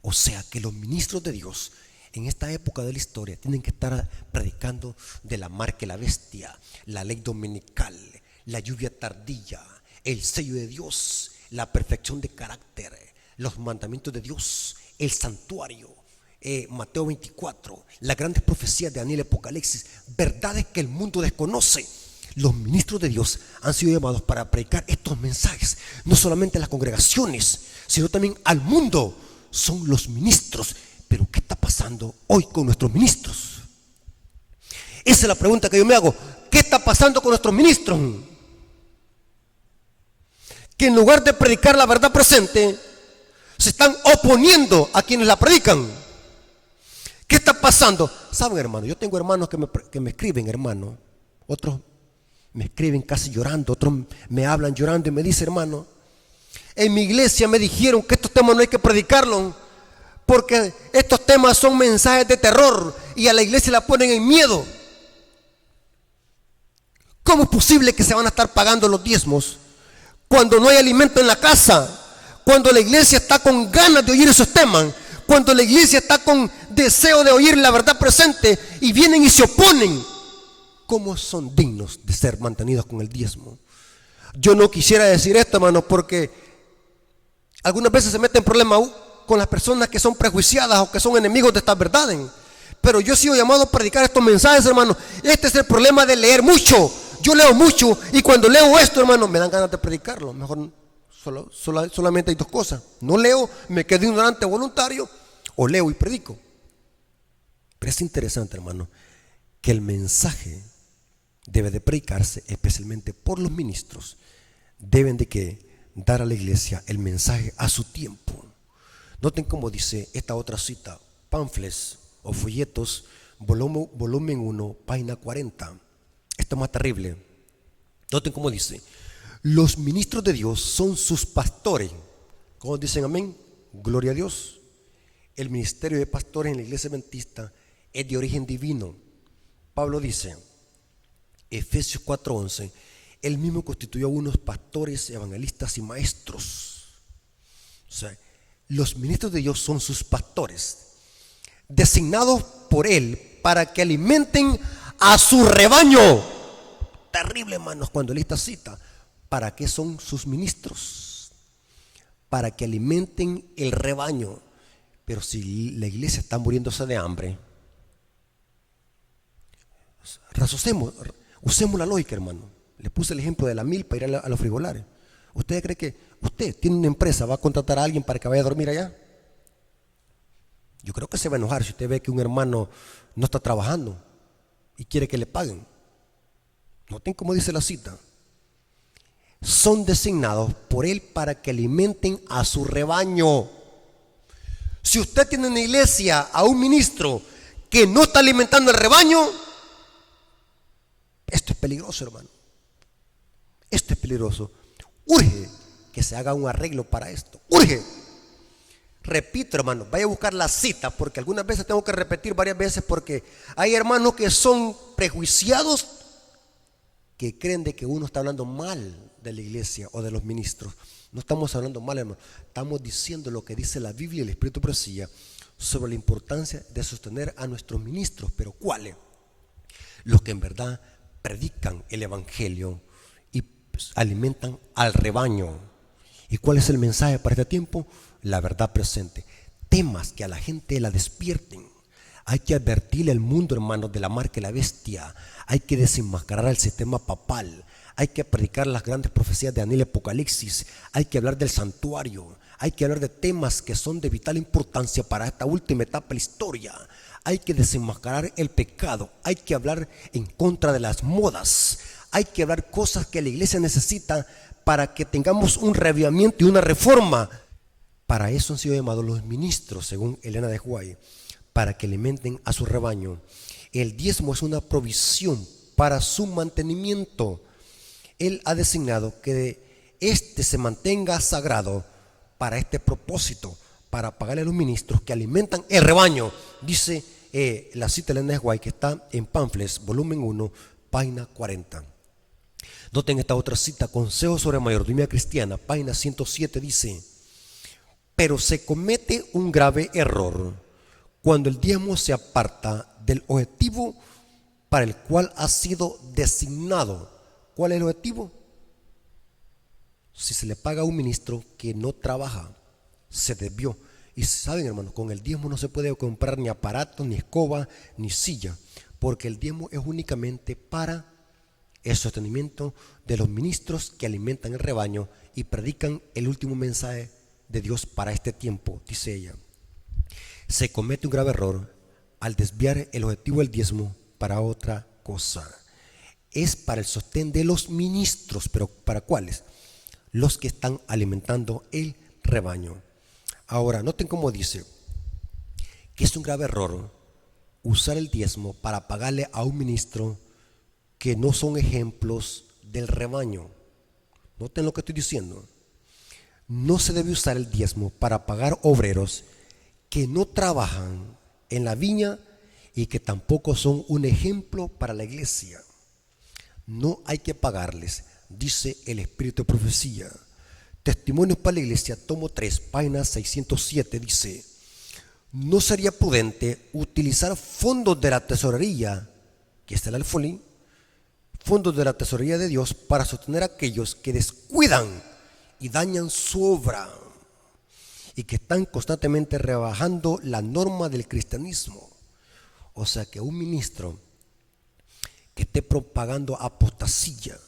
O sea que los ministros de Dios en esta época de la historia tienen que estar predicando de la marca de la bestia, la ley dominical, la lluvia tardía, el sello de Dios, la perfección de carácter, los mandamientos de Dios, el santuario, Mateo 24, las grandes profecías de Daniel, Apocalipsis, verdades que el mundo desconoce. Los ministros de Dios han sido llamados para predicar estos mensajes, no solamente a las congregaciones, sino también al mundo. Son los ministros. Pero ¿qué está pasando hoy con nuestros ministros? Esa es la pregunta que yo me hago. ¿Qué está pasando con nuestros ministros? Que en lugar de predicar la verdad presente, se están oponiendo a quienes la predican. ¿Qué está pasando? Saben, hermano, yo tengo hermanos que me escriben, hermano. Otros me escriben casi llorando, otros me hablan llorando y me dicen, hermano, en mi iglesia me dijeron que estos temas no hay que predicarlos, porque estos temas son mensajes de terror y a la iglesia la ponen en miedo. ¿Cómo es posible que se van a estar pagando los diezmos cuando no hay alimento en la casa? Cuando la iglesia está con ganas de oír esos temas, cuando la iglesia está con deseo de oír la verdad presente y vienen y se oponen. ¿Cómo son dignos de ser mantenidos con el diezmo? Yo no quisiera decir esto, hermano, porque algunas veces se meten en problemas con las personas que son prejuiciadas o que son enemigos de estas verdades. Pero yo he sido llamado a predicar estos mensajes, hermano. Este es el problema de leer mucho. Yo leo mucho y cuando leo esto, hermano, me dan ganas de predicarlo. Mejor solamente hay dos cosas. No leo, me quedo ignorante voluntario, o leo y predico. Pero es interesante, hermano, que el mensaje debe de predicarse especialmente por los ministros. Deben de que dar a la iglesia el mensaje a su tiempo. Noten cómo dice esta otra cita, pamphlets o folletos, volumen 1, página 40. Esto es más terrible. Noten cómo dice, los ministros de Dios son sus pastores. ¿Cómo dicen amén? Gloria a Dios. El ministerio de pastores en la iglesia adventista es de origen divino. Pablo dice, Efesios 4:11, él mismo constituyó a unos pastores, evangelistas y maestros. O sea, los ministros de Dios son sus pastores, designados por él para que alimenten a su rebaño. Terrible, hermanos, cuando él esta cita. ¿Para qué son sus ministros? Para que alimenten el rebaño. Pero si la iglesia está muriéndose de hambre, usemos la lógica, hermano. Le puse el ejemplo de la milpa, ir a los frigolares. ¿Usted cree que usted tiene una empresa, va a contratar a alguien para que vaya a dormir allá? Yo creo que se va a enojar si usted ve que un hermano no está trabajando y quiere que le paguen. Noten cómo dice la cita. Son designados por él para que alimenten a su rebaño. Si usted tiene en la iglesia a un ministro que no está alimentando el rebaño, esto es peligroso, hermano. Esto es peligroso. Urge que se haga un arreglo para esto. Urge. Repito, hermano, vaya a buscar la cita, porque algunas veces tengo que repetir varias veces, porque hay hermanos que son prejuiciados, que creen de que uno está hablando mal de la iglesia o de los ministros. No estamos hablando mal, hermano. Estamos diciendo lo que dice la Biblia y el Espíritu de Profecía sobre la importancia de sostener a nuestros ministros. ¿Pero cuáles? Los que en verdad predican el evangelio y alimentan al rebaño. ¿Y cuál es el mensaje para este tiempo? La verdad presente. Temas que a la gente la despierten. Hay que advertirle al mundo, hermanos, de la marca de la bestia. Hay que desenmascarar al sistema papal. Hay que predicar las grandes profecías de Daniel y Apocalipsis. Hay que hablar del santuario. Hay que hablar de temas que son de vital importancia para esta última etapa de la historia. Hay que desenmascarar el pecado. Hay que hablar en contra de las modas. Hay que hablar cosas que la iglesia necesita para que tengamos un reavivamiento y una reforma. Para eso han sido llamados los ministros, según Elena de White, para que alimenten a su rebaño. El diezmo es una provisión para su mantenimiento. Él ha designado que éste se mantenga sagrado para este propósito, para pagarle a los ministros que alimentan el rebaño. Dice la cita de Elena de White, que está en Pamphlets, volumen 1, página 40. Noten esta otra cita, Consejo sobre Mayordomía Cristiana, página 107, dice: pero se comete un grave error cuando el diezmo se aparta del objetivo para el cual ha sido designado. ¿Cuál es el objetivo? Si se le paga a un ministro que no trabaja, se desvió Y saben, hermanos, con el diezmo no se puede comprar ni aparato, ni escoba, ni silla, porque el diezmo es únicamente para el sostenimiento de los ministros que alimentan el rebaño y predican el último mensaje de Dios para este tiempo, dice ella. Se comete un grave error al desviar el objetivo del diezmo para otra cosa. Es para el sostén de los ministros, pero ¿para cuáles? Los que están alimentando el rebaño. Ahora, noten cómo dice que es un grave error usar el diezmo para pagarle a un ministro que no son ejemplos del rebaño. Noten lo que estoy diciendo. No se debe usar el diezmo para pagar obreros que no trabajan en la viña y que tampoco son un ejemplo para la iglesia. No hay que pagarles, dice el Espíritu de Profecía. Testimonios para la Iglesia, tomo 3, página 607, dice: no sería prudente utilizar fondos de la tesorería, que es el alfolí, fondos de la tesorería de Dios, para sostener a aquellos que descuidan y dañan su obra y que están constantemente rebajando la norma del cristianismo. O sea, que un ministro que esté propagando apostasía,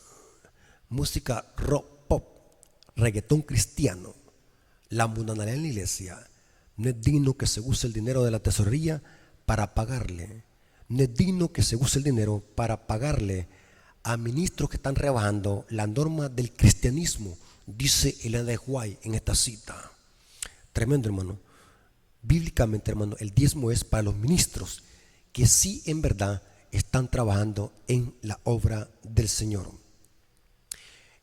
música rock, pop, reggaetón cristiano, la mundanalidad en la iglesia, no es digno que se use el dinero de la tesorería para pagarle. No es digno que se use el dinero para pagarle a ministros que están rebajando la norma del cristianismo, dice Elena de White en esta cita. Tremendo, hermano. Bíblicamente, hermano, el diezmo es para los ministros que sí en verdad están trabajando en la obra del Señor.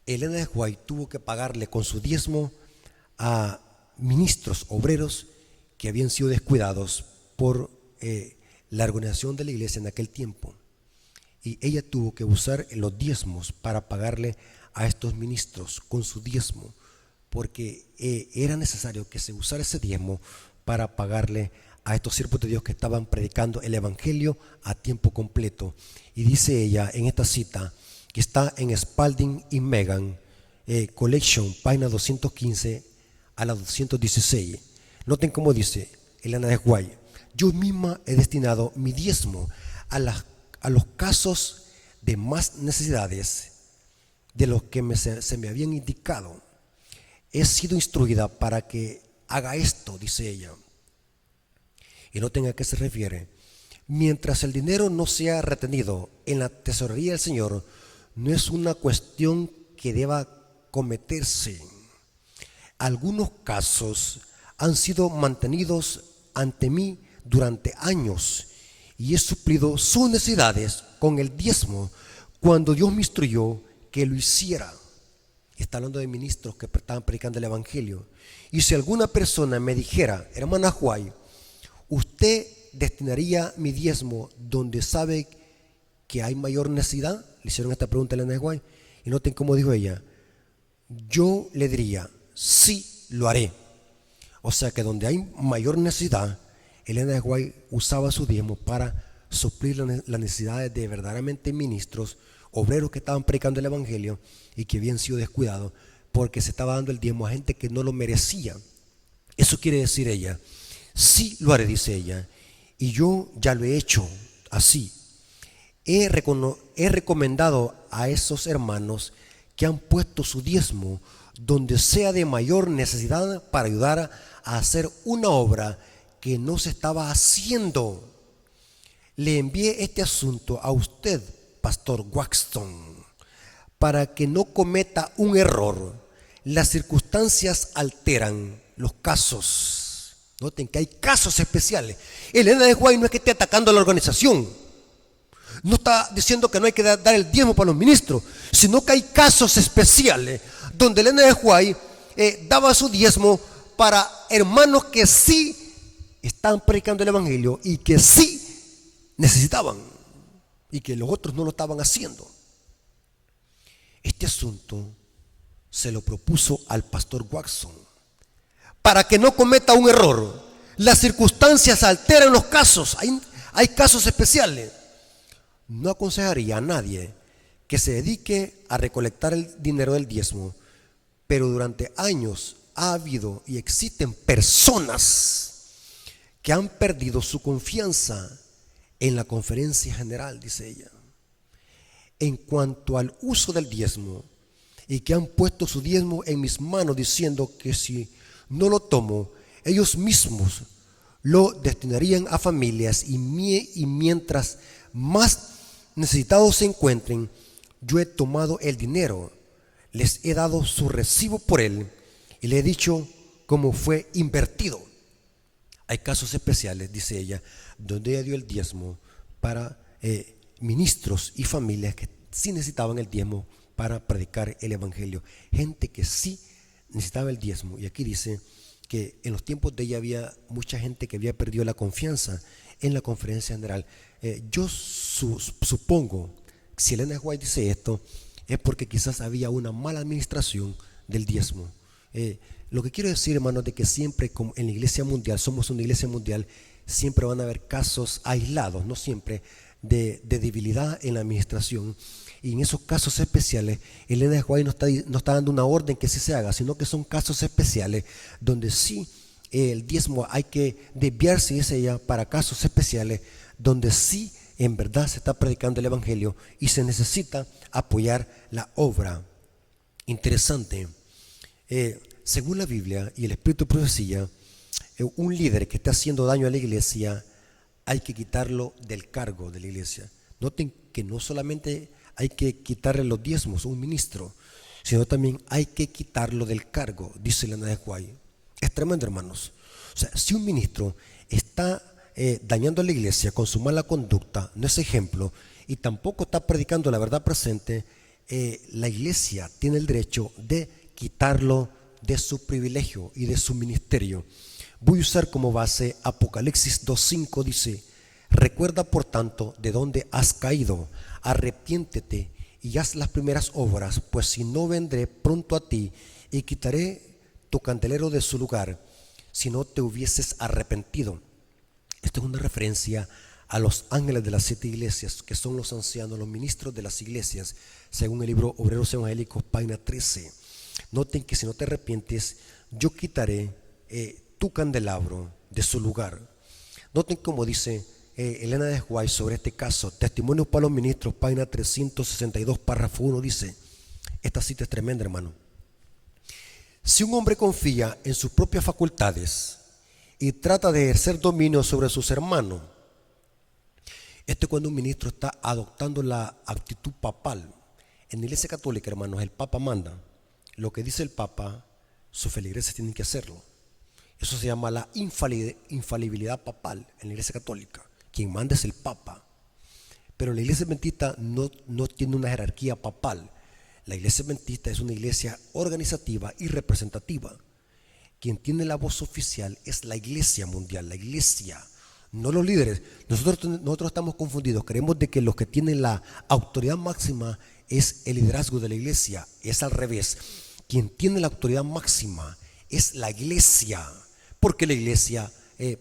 Elena de White tuvo que pagarle con su diezmo a ministros, obreros que habían sido descuidados por la organización de la iglesia en aquel tiempo. Y ella tuvo que usar los diezmos para pagarle a estos ministros con su diezmo, porque era necesario que se usara ese diezmo para pagarle a estos siervos de Dios que estaban predicando el evangelio a tiempo completo. Y dice ella en esta cita, que está en Spalding y Megan Collection, página 215 a la 216. Noten cómo dice Elena de White: yo misma he destinado mi diezmo a los casos de más necesidades de los que se me habían indicado. He sido instruida para que haga esto, dice ella. Y noten a qué se refiere. Mientras el dinero no sea retenido en la tesorería del Señor, no es una cuestión que deba cometerse. Algunos casos han sido mantenidos ante mí durante años y he suplido sus necesidades con el diezmo cuando Dios me instruyó que lo hiciera. Está hablando de ministros que estaban predicando el evangelio. Y si alguna persona me dijera: hermana White, ¿usted destinaría mi diezmo donde sabe que hay mayor necesidad? Le hicieron esta pregunta a Elena de White. Y noten cómo dijo ella: yo le diría, sí, lo haré. O sea que donde hay mayor necesidad, Elena de White usaba su diezmo para suplir las necesidades de verdaderamente ministros, obreros que estaban predicando el evangelio y que habían sido descuidados, porque se estaba dando el diezmo a gente que no lo merecía. Eso quiere decir ella: sí lo haré, dice ella, y yo ya lo he hecho así. He recomendado a esos hermanos que han puesto su diezmo donde sea de mayor necesidad para ayudar a hacer una obra que no se estaba haciendo. Le envié este asunto a usted, Pastor Waxton, para que no cometa un error. Las circunstancias alteran los casos. Noten que hay casos especiales. Elena de White no es que esté atacando a la organización, no está diciendo que no hay que dar el diezmo para los ministros, sino que hay casos especiales donde Elena de White daba su diezmo para hermanos que sí estaban predicando el evangelio y que sí necesitaban y que los otros no lo estaban haciendo. Este asunto se lo propuso al pastor Watson para que no cometa un error. Las circunstancias alteran los casos, hay casos especiales. No aconsejaría a nadie que se dedique a recolectar el dinero del diezmo, pero durante años ha habido y existen personas que han perdido su confianza en la conferencia general, dice ella, en cuanto al uso del diezmo, y que han puesto su diezmo en mis manos diciendo que si no lo tomo, ellos mismos lo destinarían a familias y mientras más necesitados se encuentren, yo he tomado el dinero, les he dado su recibo por él y le he dicho cómo fue invertido. Hay casos especiales, dice ella, donde ella dio el diezmo para ministros y familias que sí necesitaban el diezmo para predicar el evangelio. Gente que sí necesitaba el diezmo. Y aquí dice que en los tiempos de ella había mucha gente que había perdido la confianza en la conferencia general. Yo supongo, si Elena White dice esto, es porque quizás había una mala administración del diezmo. Lo que quiero decir, hermanos, de que siempre, como en la iglesia mundial, somos una iglesia mundial, siempre van a haber casos aislados, no siempre, de debilidad en la administración. Y en esos casos especiales, Elena White no está dando una orden que sí se haga, sino que son casos especiales donde sí el diezmo hay que desviarse, dice ella, para casos especiales donde sí en verdad se está predicando el evangelio y se necesita apoyar la obra. Interesante. Según la Biblia y el Espíritu de Profecía, un líder que está haciendo daño a la iglesia hay que quitarlo del cargo de la iglesia. Noten que no solamente hay que quitarle los diezmos a un ministro, sino también hay que quitarlo del cargo, dice Elena de White. Es tremendo, hermanos. O sea, si un ministro está dañando a la iglesia con su mala conducta, no es ejemplo, y tampoco está predicando la verdad presente, la iglesia tiene el derecho de quitarlo de su privilegio y de su ministerio. Voy a usar como base Apocalipsis 2:5, dice: recuerda por tanto de dónde has caído, arrepiéntete y haz las primeras obras, pues si no, vendré pronto a ti y quitaré tu candelero de su lugar, si no te hubieses arrepentido. Esto es una referencia a los ángeles de las 7 iglesias, que son los ancianos, los ministros de las iglesias, según el libro Obreros Evangélicos, página 13. Noten que si no te arrepientes, yo quitaré tu candelabro de su lugar. Noten como dice Elena de White sobre este caso, Testimonios para los Ministros, página 362, párrafo 1, dice, esta cita es tremenda, hermano: si un hombre confía en sus propias facultades y trata de ejercer dominio sobre sus hermanos, esto es cuando un ministro está adoptando la actitud papal. En la iglesia católica, hermanos, el papa manda. Lo que dice el papa, sus feligreses tienen que hacerlo. Eso se llama la infalibilidad papal en la iglesia católica. Quien manda es el papa. Pero la iglesia adventista no tiene una jerarquía papal. La iglesia adventista es una iglesia organizativa y representativa. Quien tiene la voz oficial es la iglesia mundial, la iglesia, no los líderes. Nosotros estamos confundidos, creemos de que los que tienen la autoridad máxima es el liderazgo de la iglesia. Es al revés. Quien tiene la autoridad máxima es la iglesia, porque la iglesia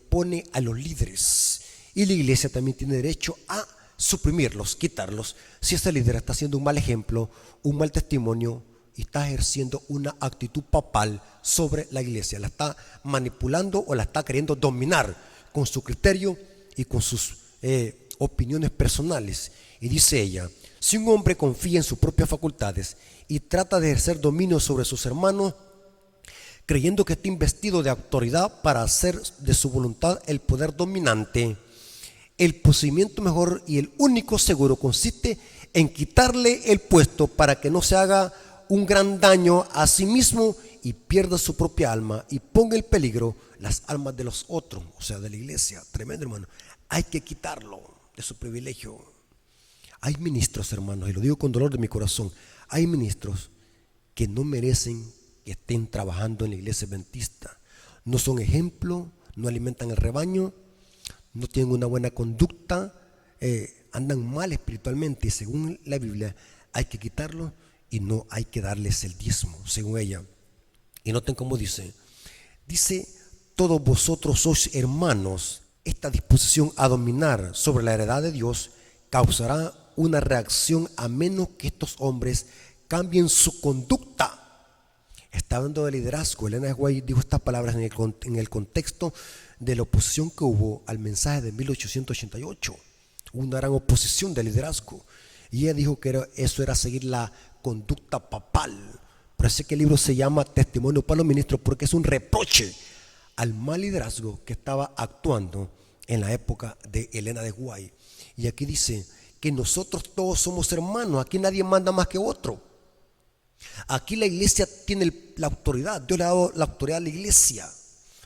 pone a los líderes, y la iglesia también tiene derecho a suprimirlos, quitarlos, si ese líder está haciendo un mal ejemplo, un mal testimonio, y está ejerciendo una actitud papal sobre la iglesia, la está manipulando o la está queriendo dominar con su criterio y con sus opiniones personales. Y dice ella: si un hombre confía en sus propias facultades y trata de ejercer dominio sobre sus hermanos, creyendo que está investido de autoridad para hacer de su voluntad el poder dominante, el procedimiento mejor y el único seguro consiste en quitarle el puesto para que no se haga un gran daño a sí mismo y pierda su propia alma y ponga en peligro las almas de los otros, o sea, de la iglesia. Tremendo, hermano. Hay que quitarlo de su privilegio. Hay ministros, hermanos, y lo digo con dolor de mi corazón, hay ministros que no merecen que estén trabajando en la iglesia adventista. No son ejemplo, no alimentan el rebaño, no tienen una buena conducta, andan mal espiritualmente, y según la Biblia hay que quitarlo y no hay que darles el diezmo, según ella. Y noten cómo dice: todos vosotros sois hermanos. Esta disposición a dominar sobre la heredad de Dios causará una reacción a menos que estos hombres cambien su conducta. Está hablando de liderazgo. Elena de White dijo estas palabras en el contexto de la oposición que hubo al mensaje de 1888. Hubo una gran oposición de liderazgo. Y ella dijo que eso era seguir la conducta papal. Por eso es que el libro se llama Testimonio para los Ministros, porque es un reproche al mal liderazgo que estaba actuando en la época de Elena de White. Y aquí dice que nosotros todos somos hermanos. Aquí nadie manda más que otro. Aquí la iglesia tiene la autoridad. Dios le ha dado la autoridad a la iglesia.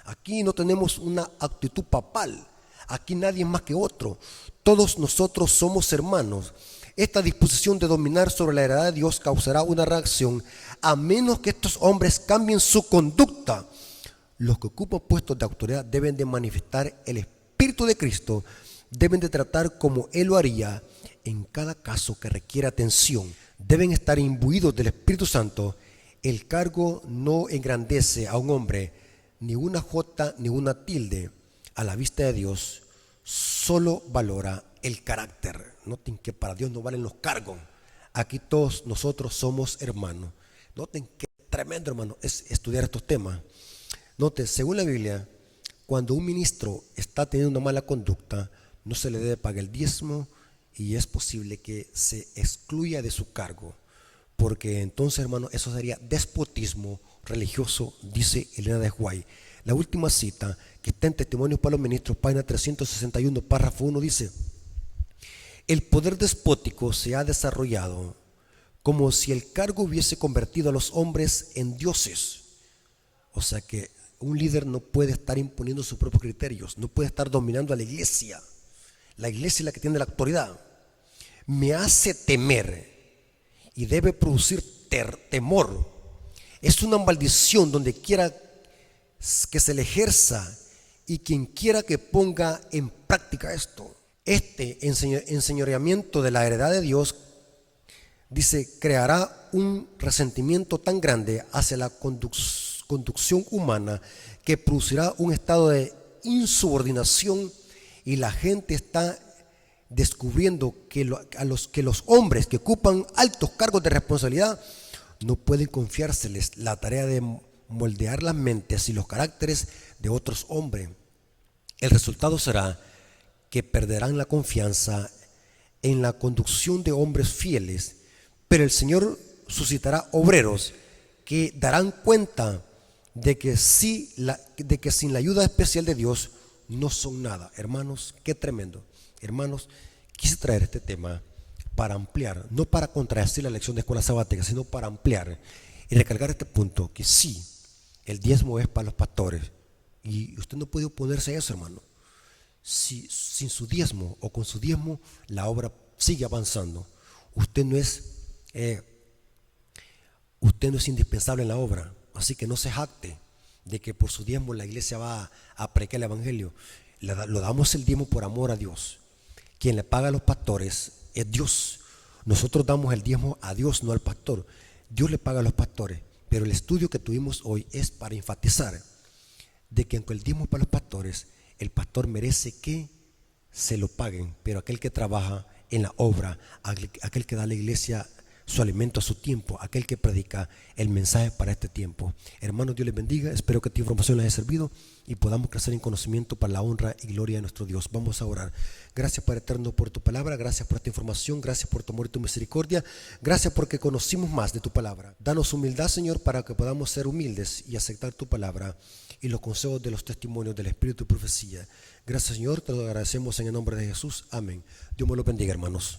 Aquí no tenemos una actitud papal. Aquí nadie es más que otro. Todos nosotros somos hermanos. Esta disposición de dominar sobre la heredad de Dios causará una reacción a menos que estos hombres cambien su conducta. Los que ocupan puestos de autoridad deben de manifestar el Espíritu de Cristo. Deben de tratar como Él lo haría en cada caso que requiera atención. Deben estar imbuidos del Espíritu Santo. El cargo no engrandece a un hombre, ni una jota ni una tilde a la vista de Dios. Solo valora el carácter. Noten que para Dios no valen los cargos. Aquí todos nosotros somos hermanos. Noten que tremendo, hermano, es estudiar estos temas. Noten, según la Biblia, cuando un ministro está teniendo una mala conducta, no se le debe pagar el diezmo y es posible que se excluya de su cargo, porque entonces, hermano, eso sería despotismo religioso, dice Elena de White. La última cita que está en Testimonios para los Ministros, página 361, párrafo 1, dice: el poder despótico se ha desarrollado como si el cargo hubiese convertido a los hombres en dioses. O sea que un líder no puede estar imponiendo sus propios criterios, no puede estar dominando a la iglesia. La iglesia es la que tiene la autoridad. Me hace temer y debe producir temor. Es una maldición donde quiera que se le ejerza y quien quiera que ponga en práctica esto. Este enseñoreamiento de la heredad de Dios, dice, creará un resentimiento tan grande hacia la conducción humana que producirá un estado de insubordinación, y la gente está descubriendo que los hombres que ocupan altos cargos de responsabilidad no pueden confiárseles la tarea de moldear las mentes y los caracteres de otros hombres. El resultado será que perderán la confianza en la conducción de hombres fieles, pero el Señor suscitará obreros que darán cuenta de que sin la ayuda especial de Dios no son nada. Hermanos, qué tremendo. Hermanos, quise traer este tema para ampliar, no para contradecir la lección de escuela sabática, sino para ampliar y recargar este punto, que sí, el diezmo es para los pastores, y usted no puede oponerse a eso, hermano. Si sin su diezmo o con su diezmo la obra sigue avanzando, usted no es indispensable en la obra. Así que no se jacte de que por su diezmo la iglesia va a predicar el evangelio. Lo damos el diezmo por amor a Dios. Quien le paga a los pastores es Dios. Nosotros damos el diezmo a Dios, no al pastor. Dios le paga a los pastores. Pero el estudio que tuvimos hoy es para enfatizar de que aunque el diezmo es para los pastores, el pastor merece que se lo paguen, pero aquel que trabaja en la obra, aquel que da a la iglesia su alimento a su tiempo, aquel que predica el mensaje para este tiempo. Hermanos, Dios les bendiga. Espero que esta información les haya servido y podamos crecer en conocimiento para la honra y gloria de nuestro Dios. Vamos a orar. Gracias, Padre eterno, por tu palabra. Gracias por esta información. Gracias por tu amor y tu misericordia. Gracias porque conocimos más de tu palabra. Danos humildad, Señor, para que podamos ser humildes y aceptar tu palabra y los consejos de los testimonios del Espíritu y profecía. Gracias, Señor, te lo agradecemos en el nombre de Jesús. Amén. Dios me lo bendiga, hermanos.